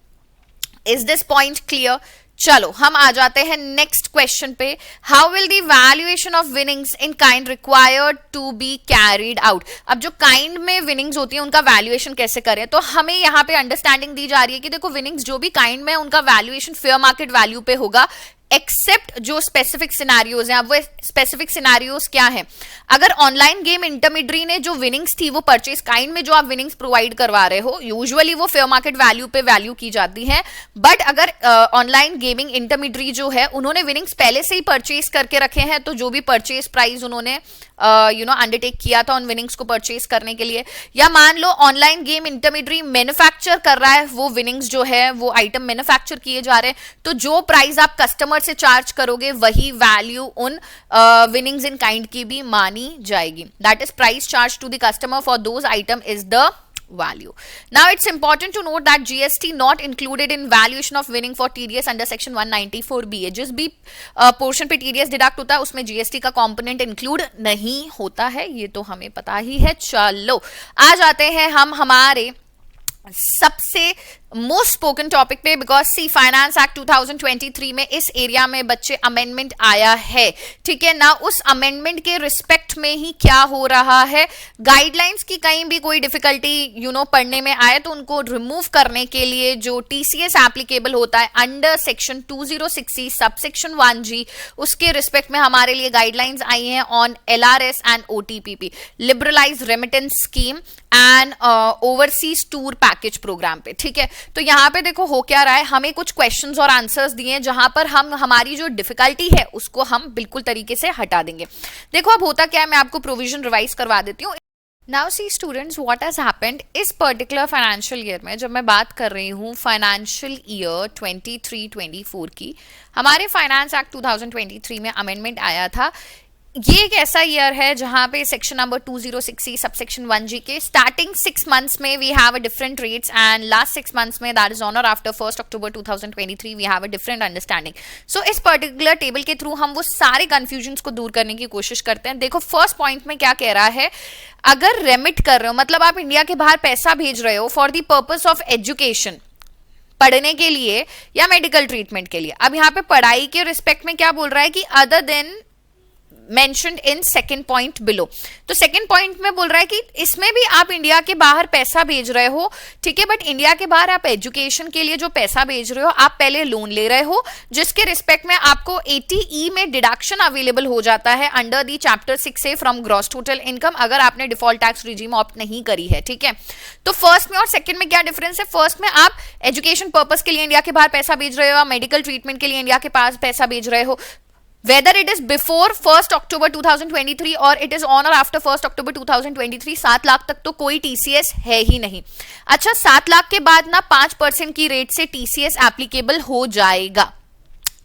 Is this point clear? चलो हम आ जाते हैं next question पे. How will the valuation of winnings in kind required to be carried out. अब जो kind में winnings होती है उनका वैल्यूएशन कैसे करें, तो हमें यहाँ पे अंडरस्टैंडिंग दी जा रही है कि देखो विनिंग्स जो भी काइंड में उनका वैल्यूएशन फेयर मार्केट वैल्यू पे होगा एक्सेप्ट जो स्पेसिफिक सिनेरियोज हैं. अब वो स्पेसिफिक सिनेरियोज क्या है, अगर ऑनलाइन गेम इंटरमीडियरी ने जो विनिंग्स थी वो परचेज काइंड में जो आप विनिंग्स प्रोवाइड करवा रहे हो यूजुअली वो फेयर मार्केट वैल्यू पे वैल्यू की जाती है. बट अगर ऑनलाइन गेमिंग इंटरमीडियरी जो है उन्होंने विनिंग्स पहले से ही परचेज करके रखे हैं, तो जो भी परचेज प्राइस उन्होंने अंडरटेक किया था उन विनिंग्स को परचेज करने के लिए, या मान लो ऑनलाइन गेम इंटरमीडियरी मैन्युफैक्चर कर रहा है वो विनिंग्स जो है वो आइटम मैन्युफैक्चर किए जा रहे हैं, तो जो प्राइस आप कस्टमर से चार्ज करोगे वही वैल्यू उन विनिंग्स इन काइंड की भी मानी जाएगी. That is price charge to the customer for those item is the value. Now it's important to note that GST not included in valuation of winning for TDS under section 194B. जिस भी portion पे TDS deduct होता है उसमें GST का component include नहीं होता है, ये तो हमें पता ही है. चलो आ जाते हैं हम हमारे सबसे मोस्ट स्पोकन टॉपिक पे, बिकॉज सी फाइनेंस एक्ट 2023 में इस एरिया में बच्चे अमेंडमेंट आया है. ठीक है ना, उस अमेंडमेंट के रिस्पेक्ट में ही क्या हो रहा है, गाइडलाइंस की कहीं भी कोई डिफिकल्टी पढ़ने में आए तो उनको रिमूव करने के लिए जो टीसीएस एप्लीकेबल होता है under section 206C subsection 1G, उसके रिस्पेक्ट में हमारे लिए गाइडलाइंस आई हैं on LRS and OTPP, liberalise remittance scheme and overseas tour package programme पे. ठीक है, तो यहाँ पे देखो हो क्या रहा है, हमें कुछ क्वेश्चंस और आंसर्स दिए हैं जहां पर हम हमारी जो डिफिकल्टी है उसको हम बिल्कुल तरीके से हटा देंगे. देखो अब होता क्या है, मैं आपको प्रोविजन रिवाइज करवा देती हूँ. Now see students, what has happened इस पर्टिकुलर फाइनेंशियल ईयर में, जब मैं बात कर रही हूँ फाइनेंशियल ईयर 23-24 की, हमारे फाइनेंस एक्ट 2023 में अमेंडमेंट आया था. ये एक ऐसा ईयर है जहां पे section number 206C subsection 1G के स्टार्टिंग 6 मंथ्स में we have a different rates and last 6 months में दैट इज ऑन और after 1 October 2023 we have a different understanding. So इस पर्टिकुलर टेबल के थ्रू हम वो सारे कंफ्यूजन्स को दूर करने की कोशिश करते हैं. देखो फर्स्ट पॉइंट में क्या कह रहा है, अगर रेमिट कर रहे हो मतलब आप इंडिया के बाहर पैसा भेज रहे हो for the purpose of education, पढ़ने के लिए या मेडिकल ट्रीटमेंट के लिए. अब यहाँ पे पढ़ाई के रिस्पेक्ट में क्या बोल रहा है कि other than mentioned in second point below. तो सेकंड पॉइंट में बोल रहा है कि इसमें भी आप इंडिया के बाहर पैसा भेज रहे हो, ठीक है, बट इंडिया के बाहर आप एजुकेशन के लिए जो पैसा भेज रहे हो आप पहले लोन ले रहे हो, जिसके रिस्पेक्ट में आपको 80E में डिडक्शन अवेलेबल हो जाता है under the chapter 6A from gross total income, अगर आपने डिफॉल्ट टैक्स रिजीम ऑप्ट नहीं करी है. ठीक है, तो फर्स्ट में और सेकंड में क्या डिफरेंस है, फर्स्ट में आप एजुकेशन पर्पस के लिए इंडिया के बाहर पैसा भेज रहे हो, मेडिकल ट्रीटमेंट के लिए इंडिया के पास पैसा भेज रहे हो, whether it is before 1st October 2023 or it is on or after 1st October 2023, 7 lakh तक तो कोई TCS है ही नहीं. अच्छा 7 लाख के बाद ना 5% की रेट से TCS एप्लीकेबल हो जाएगा.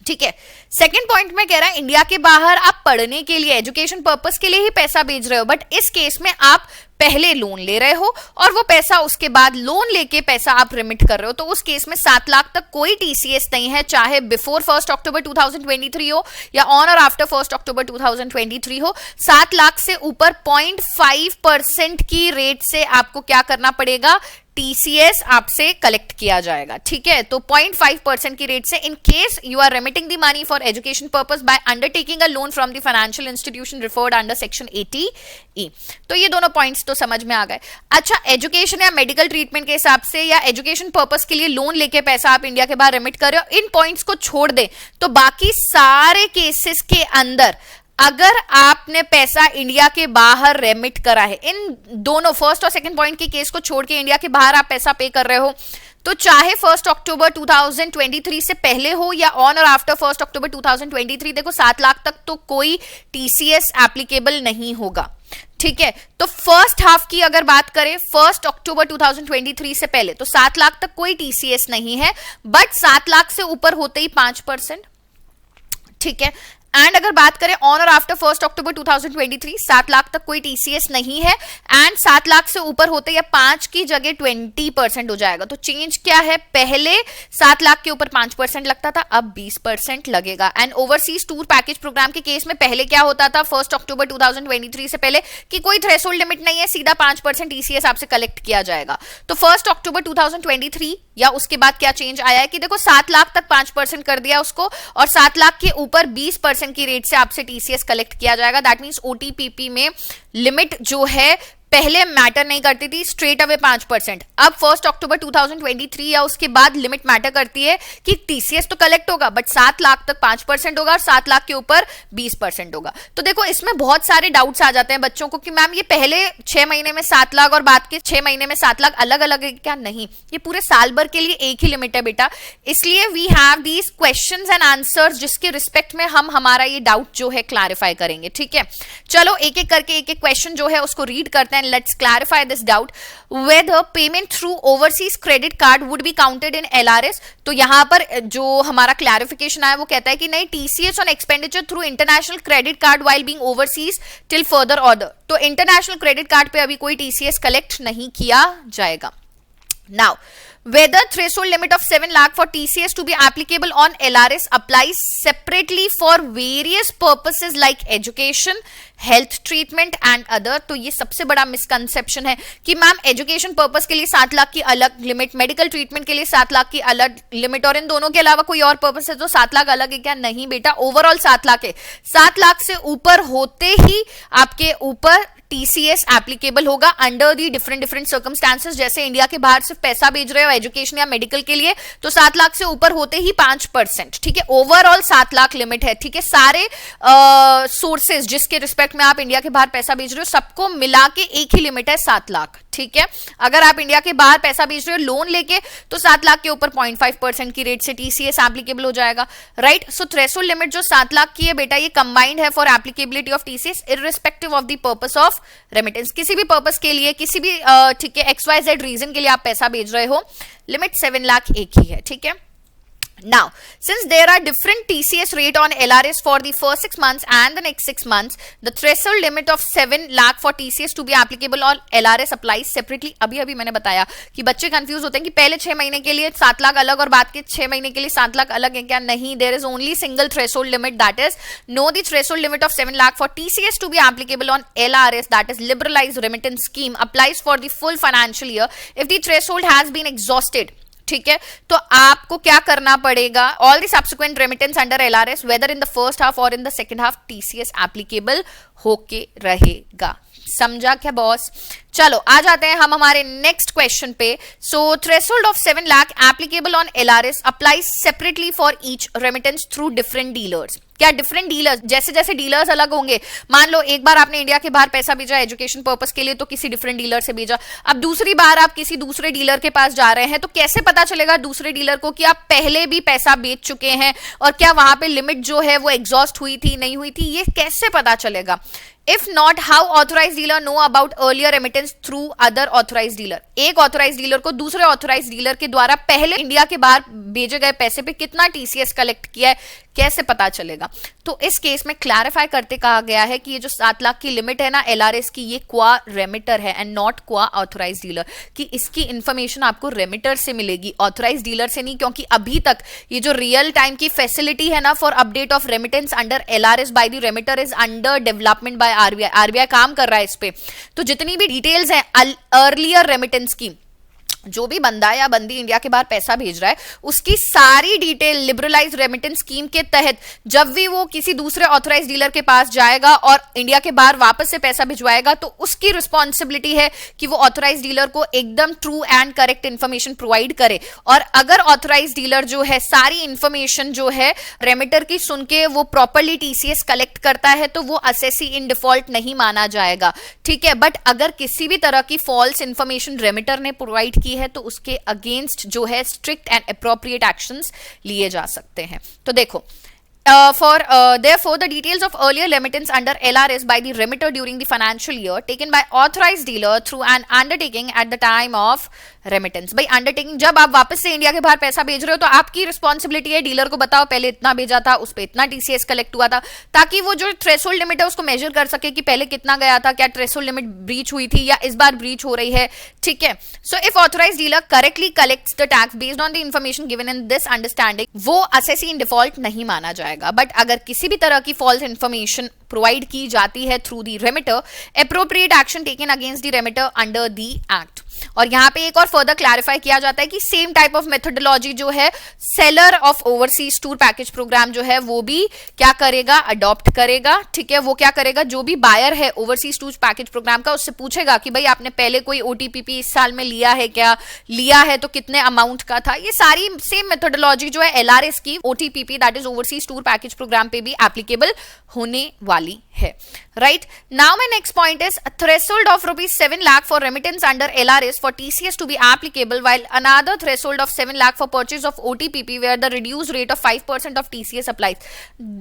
ठीक है, सेकंड पॉइंट में कह रहा है इंडिया के बाहर आप पढ़ने के लिए एजुकेशन पर्पस के लिए ही पैसा भेज रहे हो, बट इस केस में आप पहले लोन ले रहे हो और वो पैसा उसके बाद लोन लेके पैसा आप रिमिट कर रहे हो, तो उस केस में 7 लाख तक कोई टीसीएस नहीं है, चाहे बिफोर 1 अक्टूबर 2023 हो या ऑन और आफ्टर 1 अक्टूबर 2023 हो. 7 लाख से ऊपर 0.5% की रेट से आपको क्या करना पड़ेगा, टीसीएस आपसे कलेक्ट किया जाएगा. ठीक है, तो 0.5% की रेट से in case you are remitting the money for education purpose by undertaking a loan from the financial institution referred under section 80E. तो ये दोनों पॉइंट्स तो समझ में आ गए. अच्छा, एजुकेशन या मेडिकल ट्रीटमेंट के हिसाब से या एजुकेशन पर्पस के लिए लोन लेके पैसा आप इंडिया के बाहर रेमिट कर रहे हो, इन पॉइंट्स को छोड़ दे तो बाकी सारे केसेस के अंदर अगर आपने पैसा इंडिया के बाहर रेमिट करा है, इन दोनों फर्स्ट और सेकंड पॉइंट के केस को छोड़ के इंडिया के बाहर आप पैसा पे कर रहे हो, तो चाहे 1 अक्टूबर 2023 से पहले हो या ऑन और आफ्टर 1 अक्टूबर 2023, देखो 7 लाख तक तो कोई टीसीएस एप्लीकेबल नहीं होगा. ठीक है, तो फर्स्ट हाफ की अगर बात करें 1 अक्टूबर 2023 से पहले तो 7 लाख तक कोई टीसीएस नहीं है, बट 7 लाख से ऊपर होते ही 5%. ठीक है, एंड अगर बात करें ऑन और आफ्टर 1 अक्टूबर 2023, 7 लाख तक कोई टीसीएस नहीं है एंड 7 लाख से ऊपर होते या 5 की जगह 20% हो जाएगा। तो चेंज क्या है, पहले 7 लाख के ऊपर 5% लगता था, अब 20% लगेगा। And overseas tour package programme के केस में पहले क्या होता था 1 अक्टूबर 2023 से पहले कि कोई थ्रेशोल्ड लिमिट नहीं है, सीधा 5% टीसीएस आपसे कलेक्ट किया जाएगा। तो 1 अक्टूबर 2023 या उसके बाद क्या चेंज आया है कि देखो 7 लाख तक 5% कर दिया उसको और 7 लाख के ऊपर 20% की रेट से आपसे टीसीएस कलेक्ट किया जाएगा। दैट मींस ओटीपीपी में लिमिट जो है पहले मैटर नहीं करती थी, स्ट्रेट अवे 5%। अब 1 अक्टूबर 2023 या उसके बाद लिमिट मैटर करती है कि टीसीएस तो कलेक्ट होगा बट 7 लाख तक 5% होगा और 7 लाख के ऊपर 20% होगा। तो देखो इसमें बहुत सारे डाउट्स आ जाते हैं बच्चों को कि मैम ये पहले 6 महीने में 7 लाख और बाद के 6 महीने में 7 लाख अलग अलग है क्या? नहीं, ये पूरे साल भर के लिए एक ही लिमिट है बेटा। इसलिए we have these questions and answers जिसके रिस्पेक्ट में हम हमारा ये डाउट जो है क्लैरिफाई करेंगे। ठीक है, चलो एक एक करके एक एक क्वेश्चन जो है उसको रीड करते हैं। Let's clarify this doubt. Whether payment through overseas credit card would be counted in LRS. तो यहां पर जो हमारा क्लैरिफिकेशन आया वो कहता है कि नहीं, TCS on expenditure through international credit card while being overseas till further order. तो इंटरनेशनल क्रेडिट कार्ड पे अभी कोई TCS कलेक्ट नहीं किया जाएगा। Now, whether threshold limit of 7 lakh for TCS to be applicable on LRS applies separately for various purposes like education, health treatment and other. तो ये सबसे बड़ा मिसकंसेप्शन है कि मैम एजुकेशन पर्पस के लिए 7 लाख की अलग लिमिट, मेडिकल ट्रीटमेंट के लिए 7 लाख की अलग लिमिट और इन दोनों के अलावा कोई और पर्पस है तो 7 लाख अलग है क्या? नहीं बेटा, ओवरऑल 7 लाख है। 7 लाख से ऊपर होते ही आपके ऊपर टीसीएस एप्लीकेबल होगा अंडर दी डिफरेंट सर्कमस्टांसेस। जैसे इंडिया के बाहर सिर्फ पैसा भेज रहे हो एजुकेशन या मेडिकल के लिए तो 7 लाख से ऊपर होते ही 5%। ठीक है, ओवरऑल 7 लाख लिमिट है। ठीक है, सारे सोर्सेज जिसके रिस्पेक्ट में आप इंडिया के बाहर पैसा भेज रहे हो सबको मिला के एक ही लिमिट है 7 लाख। ठीक है, अगर आप इंडिया के बाहर पैसा भेज रहे हो लोन लेके तो 7 लाख के ऊपर 0.5% की रेट से टीसीएस एप्लीकेबल हो जाएगा। राइट, सो थ्रेशोल्ड लिमिट जो 7 लाख की है बेटा ये कंबाइंड है for applicability of TCS irrespective of the purpose of remittance. किसी भी पर्पस के लिए, किसी भी ठीक है XYZ रीजन के लिए आप पैसा भेज रहे हो, लिमिट 7 लाख एक ही है। ठीक है, now since there are different TCS rate on LRS for the first 6 months and the next 6 months, the threshold limit of 7 lakh for TCS to be applicable on LRS applies separately. अभी मैंने बताया कि बच्चे confuse होते हैं कि पहले 6 महीने के लिए 7 लाख अलग और बाद के 6 महीने के लिए 7 लाख अलग है क्या? नहीं, there is only single threshold limit, that is no, the threshold limit of 7 lakh for TCS to be applicable on LRS, that is liberalized remittance scheme, applies for the full financial year if the threshold has been exhausted. ठीक है, तो आपको क्या करना पड़ेगा? All the subsequent remittance under LRS whether in the first half और in the second half TCS applicable होके रहेगा। समझा क्या बॉस? चलो आ जाते हैं हम हमारे नेक्स्ट क्वेश्चन पे। So threshold of 7 lakh applicable on LRS applies separately for each remittance through different dealers. क्या डिफरेंट डीलर्स, जैसे जैसे डीलर्स अलग होंगे, मान लो एक बार आपने इंडिया के बाहर पैसा भेजा एजुकेशन पर्पस के लिए तो किसी डिफरेंट डीलर से भेजा, अब दूसरी बार आप किसी दूसरे डीलर के पास जा रहे हैं तो कैसे पता चलेगा दूसरे डीलर को कि आप पहले भी पैसा बेच चुके हैं और क्या वहां पे लिमिट जो है वो एग्जॉस्ट हुई थी नहीं हुई थी, ये कैसे पता चलेगा? If not, how authorized dealer know about earlier remittance through other authorized dealer? एक authorized dealer को दूसरे authorized dealer के द्वारा पहले इंडिया के बाहर भेजे गए पैसे पे कितना टीसीएस कलेक्ट किया है, कैसे पता चलेगा? तो इस केस में क्लैरिफाई करते कहा गया है कि ये जो 7 लाख की लिमिट है ना एलआरएस की, ये क्वा रेमिटर है एंड नॉट क्वा ऑथोराइज डीलर, कि इसकी इंफॉर्मेशन आपको रेमिटर से मिलेगी, ऑथोराइज डीलर से नहीं। क्योंकि अभी तक ये जो रियल टाइम की फैसिलिटी है ना for update of remittance under LRS by the remitter is under development by RBI. RBI काम कर रहा है इस पे। तो जितनी भी डिटेल्स हैं अर्लियर रेमिटेंस की, जो भी बंदा या बंदी इंडिया के बाहर पैसा भेज रहा है उसकी सारी डिटेल लिबरलाइज रेमिटेंस स्कीम के तहत जब भी वो किसी दूसरे ऑथराइज डीलर के पास जाएगा और इंडिया के बाहर वापस से पैसा भिजवाएगा तो उसकी रिस्पॉन्सिबिलिटी है कि वो ऑथराइज डीलर को एकदम true and correct information provide करे। और अगर ऑथराइज डीलर जो है सारी इंफॉर्मेशन जो है रेमिटर की सुन के वो प्रॉपरली टीसीएस कलेक्ट करता है तो वो असेसी इन डिफॉल्ट नहीं माना जाएगा। ठीक है, बट अगर किसी भी तरह की फॉल्स इंफॉर्मेशन रेमिटर ने प्रोवाइड की है तो उसके अगेंस्ट जो है स्ट्रिक्ट एंड अप्रोप्रिएट एक्शंस लिए जा सकते हैं। तो देखो Therefore, the details of earlier remittance under LRS by the remitter during the financial year taken by authorized dealer through an undertaking at the time of remittance. भाई undertaking, जब आप वापस से इंडिया के बाहर पैसा भेज रहे हो तो आपकी रिस्पॉन्सिबिलिटी है डीलर को बताओ पहले इतना भेजा था, उस पर इतना टीसीएस कलेक्ट हुआ था, ताकि वो जो थ्रेशोल्ड लिमिट है उसको मेजर कर सके कि पहले कितना गया था, क्या थ्रेशोल्ड लिमिट ब्रीच हुई थी या इस बार ब्रीच हो रही है. ठीक है. So if authorised dealer correctly collects the tax based on the information given in this understanding, वो असेसी इन डिफॉल्ट नहीं माना जाएगा. बट अगर किसी भी तरह की फॉल्स इंफॉर्मेशन प्रोवाइड की जाती है through the remitter, appropriate action taken against the remitter under the act. और यहां पे एक और फर्दर क्लैरिफाई किया जाता है कि सेम टाइप ऑफ मेथोडोलॉजी जो है seller of overseas tour package programme जो है वो भी क्या करेगा, अडॉप्ट करेगा. ठीक है. वो क्या करेगा, जो भी बायर है ओवरसीज टूर पैकेज प्रोग्राम का, उससे पूछेगा कि भाई आपने पहले कोई ओटीपीपी इस साल में लिया है क्या, लिया है तो कितने अमाउंट का था. ये सारी सेम मेथोडोलॉजी जो है एलआरएस की OTPP that is overseas tour package programme पे भी एप्लीकेबल होने वाली है. Right. Now my next point is threshold of ₹7 lakh for remittance under LRS for TCS to be applicable, while another threshold of 7 lakh for purchase of OTPP where the reduced rate of 5% of TCS applies.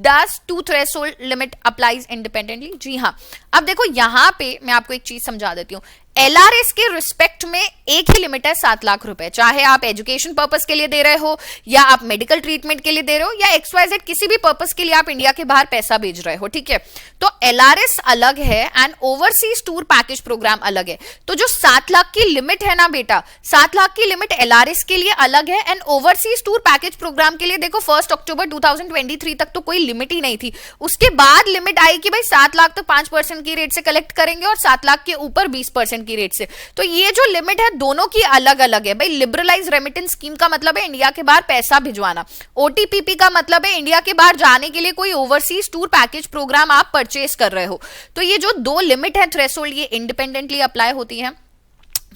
Does two threshold limit applies independently? जी हाँ. अब देखो यहाँ पे मैं आपको एक चीज समझा देती हूँ. LRS के रिस्पेक्ट में एक ही लिमिट है 7 लाख रुपए, चाहे आप एजुकेशन पर्पस के लिए दे रहे हो या आप मेडिकल ट्रीटमेंट के लिए दे रहे हो या XYZ किसी भी पर्पस के लिए आप इंडिया के बाहर पैसा भेज रहे हो. ठीक है. तो LRS अलग है and overseas tour package programme अलग है. तो जो 7 लाख की लिमिट है ना बेटा, 7 लाख की लिमिट LRS के लिए अलग है and overseas tour package programme के लिए देखो 1 अक्टूबर 2023 तक तो कोई लिमिट ही नहीं थी. उसके बाद लिमिट आई कि भाई 7 लाख तो 5% की रेट से कलेक्ट करेंगे और 7 लाख के ऊपर 20% की रेट से. तो ये जो लिमिट है दोनों की अलग अलग है. भाई लिबरलाइज रेमिटेंस स्कीम का मतलब है इंडिया के बाहर पैसा भिजवाना, ओटीपीपी का मतलब है इंडिया के बाहर जाने के लिए कोई ओवरसीज टूर पैकेज प्रोग्राम आप परचेज कर रहे हो. तो ये जो दो लिमिट है थ्रेशोल्ड, ये इंडिपेंडेंटली अप्लाई होती है.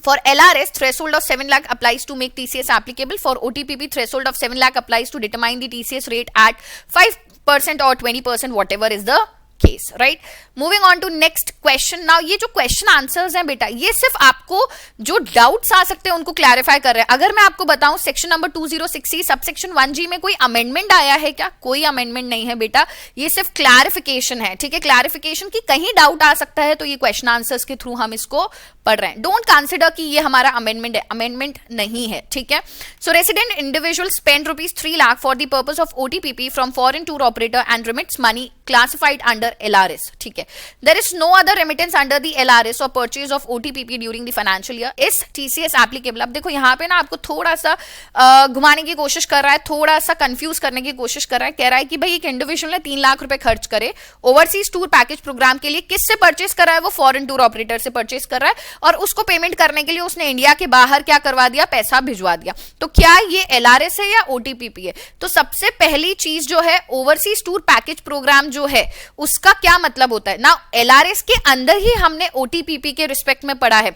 For LRS, threshold of 7 lakh applies to make TCS applicable. For OTPP, threshold of 7 lakh applies to determine the TCS rate at 5% or 20%, whatever is the case. Right? Moving on to next question. Now ये जो question answers हैं बेटा, ये सिर्फ आपको जो doubts आ सकते हैं उनको clarify कर रहे हैं. अगर मैं आपको बताऊं section number 206C subsection 1G में कोई amendment आया है क्या? कोई amendment नहीं है बेटा, ये सिर्फ clarification है. ठीक है. clarification की कहीं doubt आ सकता है तो ये question answers के through हम इसको पढ़ रहे हैं. डोंट कंसिडर कि ये हमारा अमेंडमेंट है, अमेंडमेंट नहीं है. ठीक है. So resident individual spend ₹3 lakh for the purpose of OTPP from foreign tour operator and remits money classified under LRS. ठीक है. There is no other remittance under the LRS और purchase of OTPP during the financial year. Is TCS applicable. अब देखो यहाँ पे ना आपको थोड़ा सा घुमाने की कोशिश कर रहा है, थोड़ा सा कंफ्यूज करने की कोशिश कर रहा है. कह रहा है कि भाई एक इंडिविजुअल ने 3 लाख रुपए खर्च करे ओवरसीज टूर पैकेज प्रोग्राम के लिए, किससे परचेज कर रहा है? वो फॉरेन टूर ऑपरेटर से परचेज कर रहा है और उसको पेमेंट करने के लिए उसने इंडिया के बाहर क्या करवा दिया, पैसा भिजवा दिया. तो क्या ये LRS है या OTPP है? तो सबसे पहली चीज जो है ओवरसीज टूर पैकेज प्रोग्राम जो है उसका क्या मतलब होता है ना. LRS के अंदर ही हमने OTPP के रिस्पेक्ट में पढ़ा है.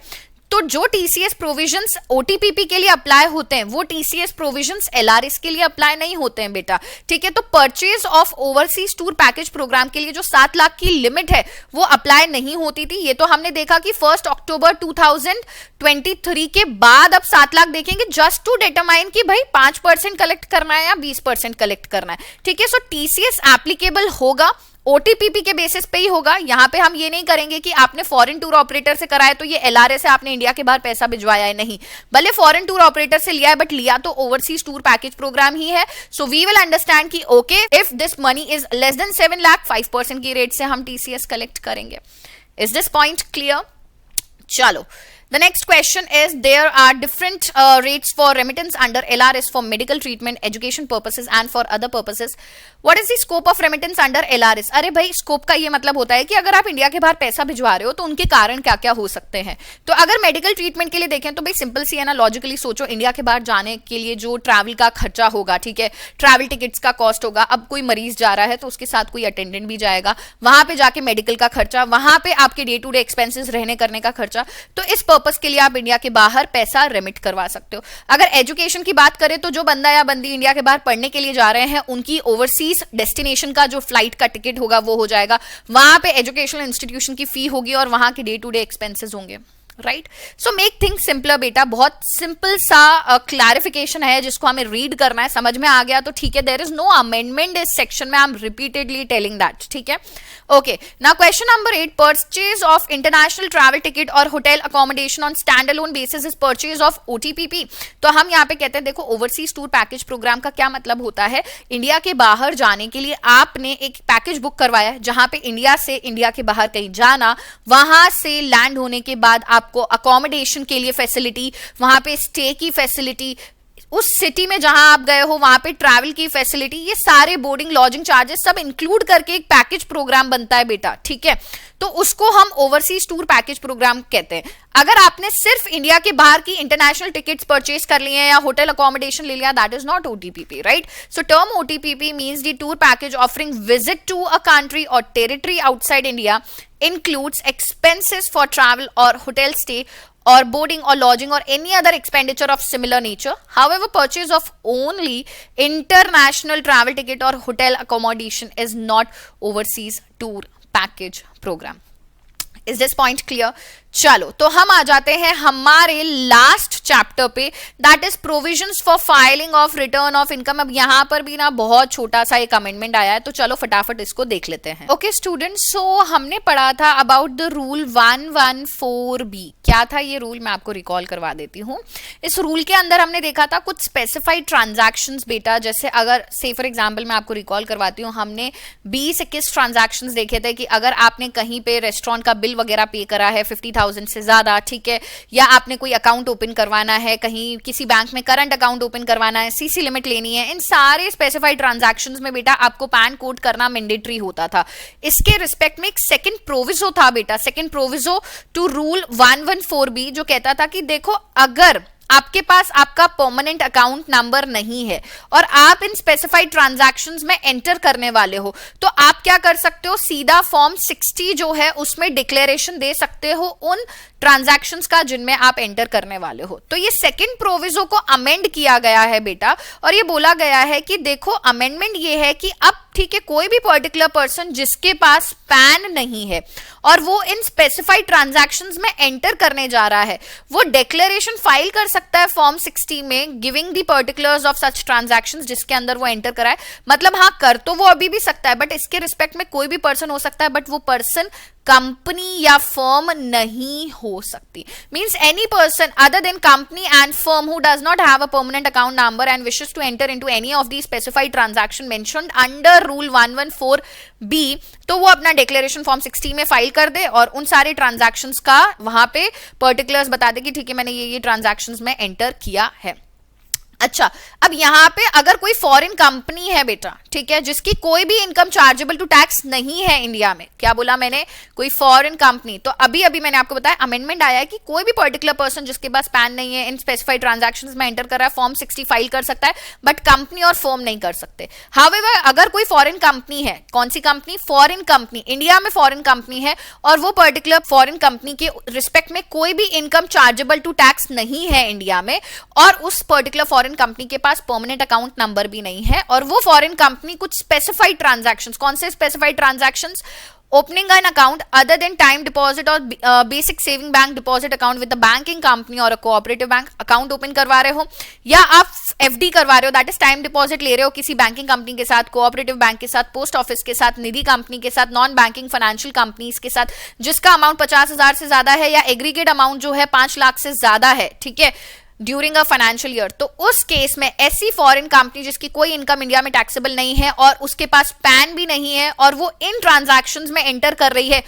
तो जो TCS प्रोविजंस OTPP के लिए अप्लाई होते हैं वो TCS प्रोविजंस LRS के लिए अप्लाई नहीं होते हैं बेटा. ठीक है. तो purchase of overseas tour package programme के लिए जो 7 लाख की लिमिट है वो अप्लाई नहीं होती थी. ये तो हमने देखा कि 1 अक्टूबर 2023 के बाद अब 7 लाख देखेंगे जस्ट टू डिटरमाइन कि भाई 5% कलेक्ट करना है या 20% कलेक्ट करना है. ठीक है. सो TCS एप्लीकेबल होगा OTPP के बेसिस पे ही होगा. यहां पे हम ये नहीं करेंगे कि आपने फॉरेन टूर ऑपरेटर से कराया तो ये LRS है, आपने इंडिया के बाहर पैसा भिजवाया है. नहीं, भले फॉरेन टूर ऑपरेटर से लिया है बट लिया तो ओवरसीज टूर पैकेज प्रोग्राम ही है. सो वी विल अंडरस्टैंड कि okay if this money is less then 7 lakh 5% की रेट से हम TCS कलेक्ट करेंगे. Is this point clear? चलो. The next question is there are different rates for remittance under LRS for medical treatment, education purposes and for other purposes. What is the scope of remittance under LRS? अरे भाई scope का ये मतलब होता है कि अगर आप इंडिया के बाहर पैसा भिजवा रहे हो तो उनके कारण क्या क्या हो सकते हैं. तो अगर मेडिकल ट्रीटमेंट के लिए देखें तो भाई सिंपल सी है ना, लॉजिकली सोचो इंडिया के बाहर जाने के लिए जो ट्रैवल का खर्चा होगा, ठीक है, ट्रैवल टिकट्स का कॉस्ट होगा. अब कोई मरीज जा रहा है तो उसके साथ कोई अटेंडेंट भी जाएगा, वहां पे जाके मेडिकल का खर्चा, वहां पे आपके डे टू डे एक्सपेंसेस रहने करने का खर्चा. तो इस पर्पस के लिए आप इंडिया के बाहर पैसा रेमिट करवा सकते हो. अगर एजुकेशन की बात करें तो जो बंदा या बंदी इंडिया के बाहर पढ़ने के लिए जा रहे हैं उनकी ओवरसीज डेस्टिनेशन का जो फ्लाइट का टिकट होगा वो हो जाएगा, वहां पे एजुकेशनल इंस्टीट्यूशन की फी होगी और वहां के डे टू डे एक्सपेंसेस होंगे. Right. So make things simpler बेटा. बहुत सिंपल सा क्लैरिफिकेशन है जिसको हमें रीड करना है. समझ में आ गया तो ठीक है. देयर इज नो अमेंडमेंट इस सेक्शन में. I am repeatedly telling that. ठीक है. Okay. Now question number 8. Purchase of international travel ticket और hotel accommodation on stand alone basis is purchase of OTPP. तो हम यहाँ पे कहते हैं देखो ओवरसीज टूर पैकेज प्रोग्राम का क्या मतलब होता है. इंडिया के बाहर जाने के लिए आपने एक पैकेज बुक करवाया है जहां पे इंडिया से इंडिया के बाहर कहीं जाना, वहां से लैंड होने के बाद आपको अकोमोडेशन के लिए फैसिलिटी, वहां पे स्टे की फैसिलिटी, उस सिटी में जहां आप गए हो वहां पे ट्रैवल की फैसिलिटी, ये सारे बोर्डिंग लॉजिंग चार्जेस सब इंक्लूड करके एक पैकेज प्रोग्राम बनता है बेटा. ठीक है. तो उसको हम ओवरसीज टूर पैकेज प्रोग्राम कहते हैं. अगर आपने सिर्फ इंडिया के बाहर की इंटरनेशनल टिकट्स परचेज कर लिए हैं या होटल अकोमोडेशन ले लिया, that is not OTPP, right. So term OTPP means the tour package offering visit to a country और territory outside India, includes expenses for travel or hotel stay or boarding or lodging or any other expenditure of similar nature. However, purchase of only international travel ticket or hotel accommodation is not overseas tour package program. Is this point clear? चलो तो हम आ जाते हैं हमारे last chapter पे, that is provisions for filing of return of income. अब यहाँ पर भी ना बहुत छोटा सा एक अमेंडमेंट आया है, तो चलो फटाफट इसको देख लेते हैं. ओके स्टूडेंट्स, सो हमने पढ़ा था अबाउट द रूल 114B. क्या था ये रूल, मैं आपको रिकॉल करवा देती हूँ. इस रूल के अंदर हमने देखा था कुछ स्पेसिफाइड ट्रांजैक्शंस बेटा, जैसे अगर से फॉर एग्जाम्पल मैं आपको रिकॉल करवाती हूँ, हमने 20-21 ट्रांजैक्शंस देखे थे कि अगर आपने कहीं पे रेस्टोरेंट का बिल वगैरह पे करा है 50,000 से ज्यादा, ठीक है, या आपने कोई अकाउंट ओपन करवाना है, कहीं किसी बैंक में करंट अकाउंट ओपन करवाना है, सीसी लिमिट लेनी है, इन सारे स्पेसिफाइड ट्रांजैक्शंस में बेटा आपको पैन कोड करना मैंडेटरी होता था. इसके रिस्पेक्ट में एक सेकंड प्रोविजो था बेटा, second proviso to rule 114B, जो कहता था कि देखो अगर आपके पास आपका परमानेंट अकाउंट नंबर नहीं है और आप इन स्पेसिफाइड ट्रांजैक्शंस में एंटर करने वाले हो, तो आप क्या कर सकते हो, सीधा फॉर्म 60 जो है उसमें डिक्लेरेशन दे सकते हो उन ट्रांजैक्शंस का जिनमें आप एंटर करने वाले हो. तो ये सेकंड प्रोविजो को अमेंड किया गया है बेटा, और ये बोला गया है कि देखो अमेंडमेंट ये है कि अब ठीक है कोई भी पर्टिकुलर पर्सन जिसके पास पैन नहीं है और वो इन स्पेसिफाइड ट्रांजैक्शंस में एंटर करने जा रहा है, वो डिक्लेरेशन फाइल कर सकता है फॉर्म 60 में giving the particulars of such transactions जिसके अंदर वो एंटर कराए. मतलब हाँ कर तो वो अभी भी सकता है, बट इसके रिस्पेक्ट में कोई भी पर्सन हो सकता है, बट वो पर्सन कंपनी या फर्म नहीं हो सकती. Means any person other than company and firm who does not have a permanent account number and wishes to enter into any of the specified transaction mentioned under rule 114B, तो वो अपना declaration form 60 में file कर दे और उन सारे transactions का वहां पे पर्टिकुलर्स बता दे कि ठीक है मैंने ये ट्रांजैक्शंस में एंटर किया है. अच्छा, अब यहां पे अगर कोई फॉरेन कंपनी है बेटा, ठीक है, जिसकी कोई भी इनकम चार्जेबल टू टैक्स नहीं है इंडिया में, क्या बोला मैंने, कोई फॉरेन कंपनी, तो अभी अभी मैंने आपको बताया अमेंडमेंट आया है कि कोई भी पर्टिकुलर पर्सन जिसके पास पैन नहीं है इन स्पेसिफाइड ट्रांजैक्शंस में एंटर कर रहा है फॉर्म 60 फाइल कर सकता है, बट कंपनी और फर्म नहीं कर सकते. हाउएवर अगर कोई फॉरेन कंपनी है, कौन सी कंपनी, फॉरेन कंपनी, इंडिया में फॉरेन कंपनी है और वो पर्टिकुलर फॉरेन कंपनी के रिस्पेक्ट में कोई भी इनकम चार्जेबल टू टैक्स नहीं है इंडिया में, और उस पर्टिकुलर फॉरेन कंपनी के पास परमानेंट अकाउंट नंबर भी नहीं है, और वो फॉरेन कंपनी कुछ स्पेसिफाइड ट्रांजैक्शंस, कौन से specified transactions, opening an account other than time deposit और basic saving bank deposit account with the banking company और a cooperative bank, account open करवा रहे हो या आप FD करवा रहे हो, दैट इज टाइम डिपॉजिट ले रहे हो किसी बैंकिंग कंपनी के साथ, कोऑपरेटिव बैंक के साथ, पोस्ट ऑफिस के साथ, निधि कंपनी के साथ, नॉन बैंकिंग फाइनेंशियल कंपनीज के साथ, जिसका अमाउंट 50,000 से ज्यादा है या एग्रीगेट अमाउंट जो है 5 लाख से ज्यादा है, ठीक है, ड्यूरिंग अ फाइनेंशियल ईयर, तो उस केस में ऐसी फॉरेन कंपनी जिसकी कोई इनकम इंडिया में टैक्सेबल नहीं है और उसके पास पैन भी नहीं है और वो इन ट्रांजैक्शंस में एंटर कर रही है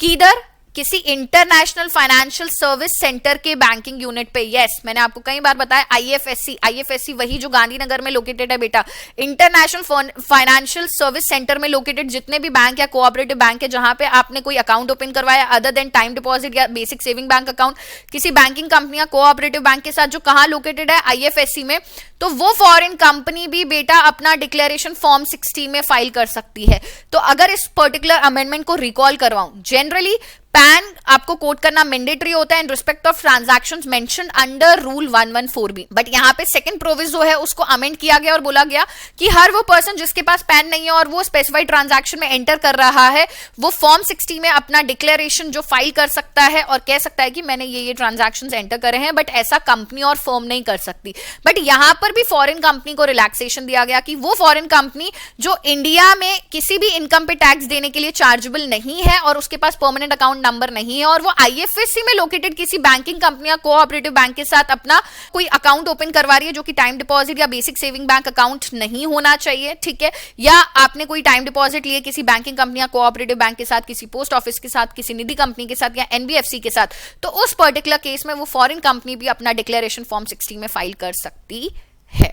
किधर, किसी इंटरनेशनल फाइनेंशियल सर्विस सेंटर के बैंकिंग यूनिट पे. यस, मैंने आपको कई बार बताया IFSC वही जो गांधीनगर में लोकेटेड है बेटा, इंटरनेशनल फाइनेंशियल सर्विस सेंटर में लोकेटेड जितने भी बैंक या कोऑपरेटिव बैंक है जहां पे आपने कोई अकाउंट ओपन करवाया अदर देन टाइम डिपॉजिट या बेसिक सेविंग बैंक अकाउंट किसी बैंकिंग कंपनी या कोऑपरेटिव बैंक के साथ, जो कहां लोकेटेड है, IFSC में, तो वो फॉरेन कंपनी भी बेटा अपना डिक्लेरेशन फॉर्म 60 में फाइल कर सकती है. तो अगर इस पर्टिकुलर अमेंडमेंट को रिकॉल करवाऊं, जनरली पैन आपको कोट करना मैंडेटरी होता है इन respect of transactions mentioned under rule 114B। But यहाँ पे सेकंड प्रोविजो है उसको अमेंड किया गया और बोला गया कि हर वो पर्सन जिसके पास पैन नहीं है और वो स्पेसिफाइड ट्रांजैक्शन में एंटर कर रहा है वो फॉर्म 60 में अपना डिक्लेरेशन जो फाइल कर सकता है और कह सकता है कि मैंने ये ट्रांजैक्शंस एंटर करे हैं, बट ऐसा कंपनी और फर्म नहीं कर सकती। बट यहाँ पर भी फॉरेन कंपनी को रिलैक्सेशन दिया गया कि वो फॉरेन कंपनी जो इंडिया में किसी भी इनकम पे टैक्स देने के लिए चार्जेबल नहीं है और उसके पास परमानेंट अकाउंट नंबर नहीं है और वो आईएफएससी में लोकेटेड किसी बैंकिंग कंपनी या कोऑपरेटिव बैंक के साथ अपना कोई अकाउंट ओपन करवा रही है जो कि टाइम डिपॉजिट या बेसिक सेविंग बैंक अकाउंट नहीं होना चाहिए, ठीक है, या आपने कोई टाइम डिपॉजिट लिए किसी बैंकिंग कंपनी या कोऑपरेटिव बैंक के साथ, किसी पोस्ट ऑफिस के साथ, किसी निधि कंपनी के साथ या एनबीएफसी के साथ, तो उस पर्टिकुलर केस में वो फॉरेन कंपनी भी अपना डिक्लेरेशन फॉर्म 60 में फाइल कर सकती है,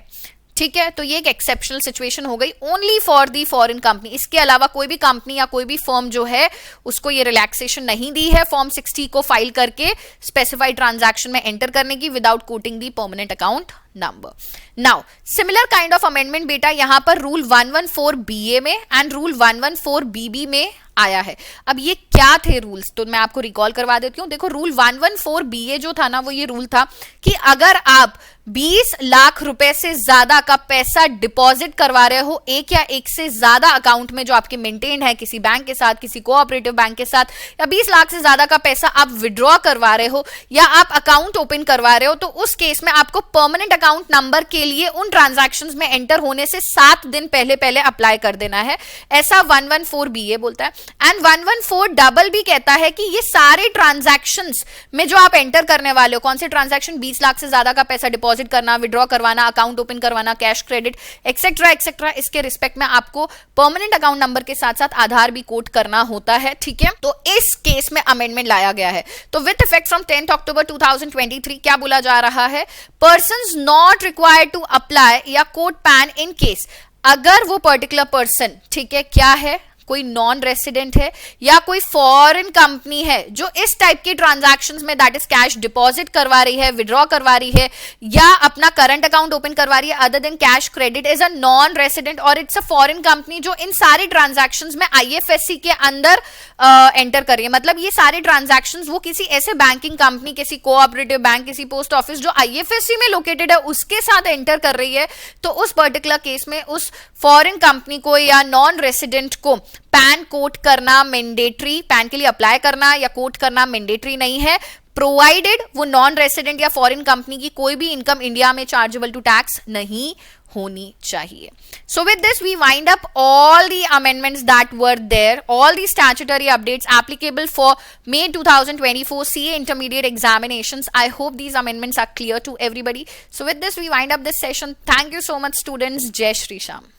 ठीक है। तो ये एक एक्सेप्शनल सिचुएशन हो गई only for the foreign company. इसके अलावा कोई भी कंपनी या कोई भी फर्म जो है उसको ये रिलैक्सेशन नहीं दी है फॉर्म 60 को फाइल करके स्पेसिफाइड ट्रांजैक्शन में एंटर करने की without coating the permanent account number. Now similar kind of amendment बेटा यहां पर रूल 114BA में एंड रूल 114BB में आया है। अब ये क्या थे रूल्स, तो मैं आपको रिकॉल करवा देती हूँ। देखो रूल 114BA जो था ना वो ये रूल था कि अगर आप 20 लाख रुपए से ज्यादा का पैसा डिपॉजिट करवा रहे हो एक या एक से ज्यादा अकाउंट में जो आपके मेंटेन है किसी बैंक के साथ, किसी कोऑपरेटिव बैंक के साथ, या 20 लाख से ज्यादा का पैसा आप विड्रॉ करवा रहे हो या आप अकाउंट ओपन करवा रहे हो, तो उस केस में आपको परमानेंट अकाउंट नंबर के लिए उन ट्रांजैक्शंस में एंटर होने से 7 दिन पहले अप्लाई कर देना है, ऐसा 114BA बोलता है। एंड 114BB भी कहता है कि ये सारे ट्रांजैक्शंस में जो आप एंटर करने वाले हो, कौन से ट्रांजैक्शन, 20 लाख से ज्यादा का पैसा डिपॉजिट करना, विड्रॉ करवाना, अकाउंट ओपन करवाना, कैश क्रेडिट एक्सेट्रा एक्सेट्रा, इसके रिस्पेक्ट में आपको परमानेंट अकाउंट नंबर के साथ साथ आधार भी कोट करना होता है, ठीक है। तो इस केस में अमेंडमेंट लाया गया है। तो विद इफेक्ट फ्रॉम 10 अक्टूबर 2023 क्या बोला जा रहा है, persons not required to apply या कोट पैन इन केस, अगर वो पर्टिकुलर पर्सन, ठीक है, क्या है, कोई नॉन रेसिडेंट है या कोई फॉरेन कंपनी है जो इस टाइप के ट्रांजैक्शंस में दैट इज कैश डिपॉजिट करवा रही है, विड्रॉ करवा रही है या अपना करंट अकाउंट ओपन करवा रही है other than cash credit, is a non resident और इट्स अ फॉरेन कंपनी जो इन सारे ट्रांजैक्शंस में आईएफएससी के अंदर एंटर कर रही है। मतलब ये सारे ट्रांजैक्शंस वो किसी ऐसे बैंकिंग कंपनी, किसी कोऑपरेटिव बैंक, किसी पोस्ट ऑफिस जो आईएफएससी में लोकेटेड है उसके साथ एंटर कर रही है, तो उस पर्टिकुलर केस में उस फॉरेन कंपनी को या नॉन रेसिडेंट को पैन कोट करना मैंडेटरी, पैन के लिए अप्लाई करना या कोट करना मैंडेटरी नहीं है, प्रोवाइडेड वो नॉन रेसिडेंट या फॉरेन कंपनी की कोई भी इनकम इंडिया में चार्जेबल टू टैक्स नहीं होनी चाहिए। So with this we wind up all the amendments that were there, all the statutory updates applicable for May 2024 CA intermediate examinations. I hope these amendments are clear to everybody. So with this we wind up this session. Thank you so much students. Jai Shri Sham.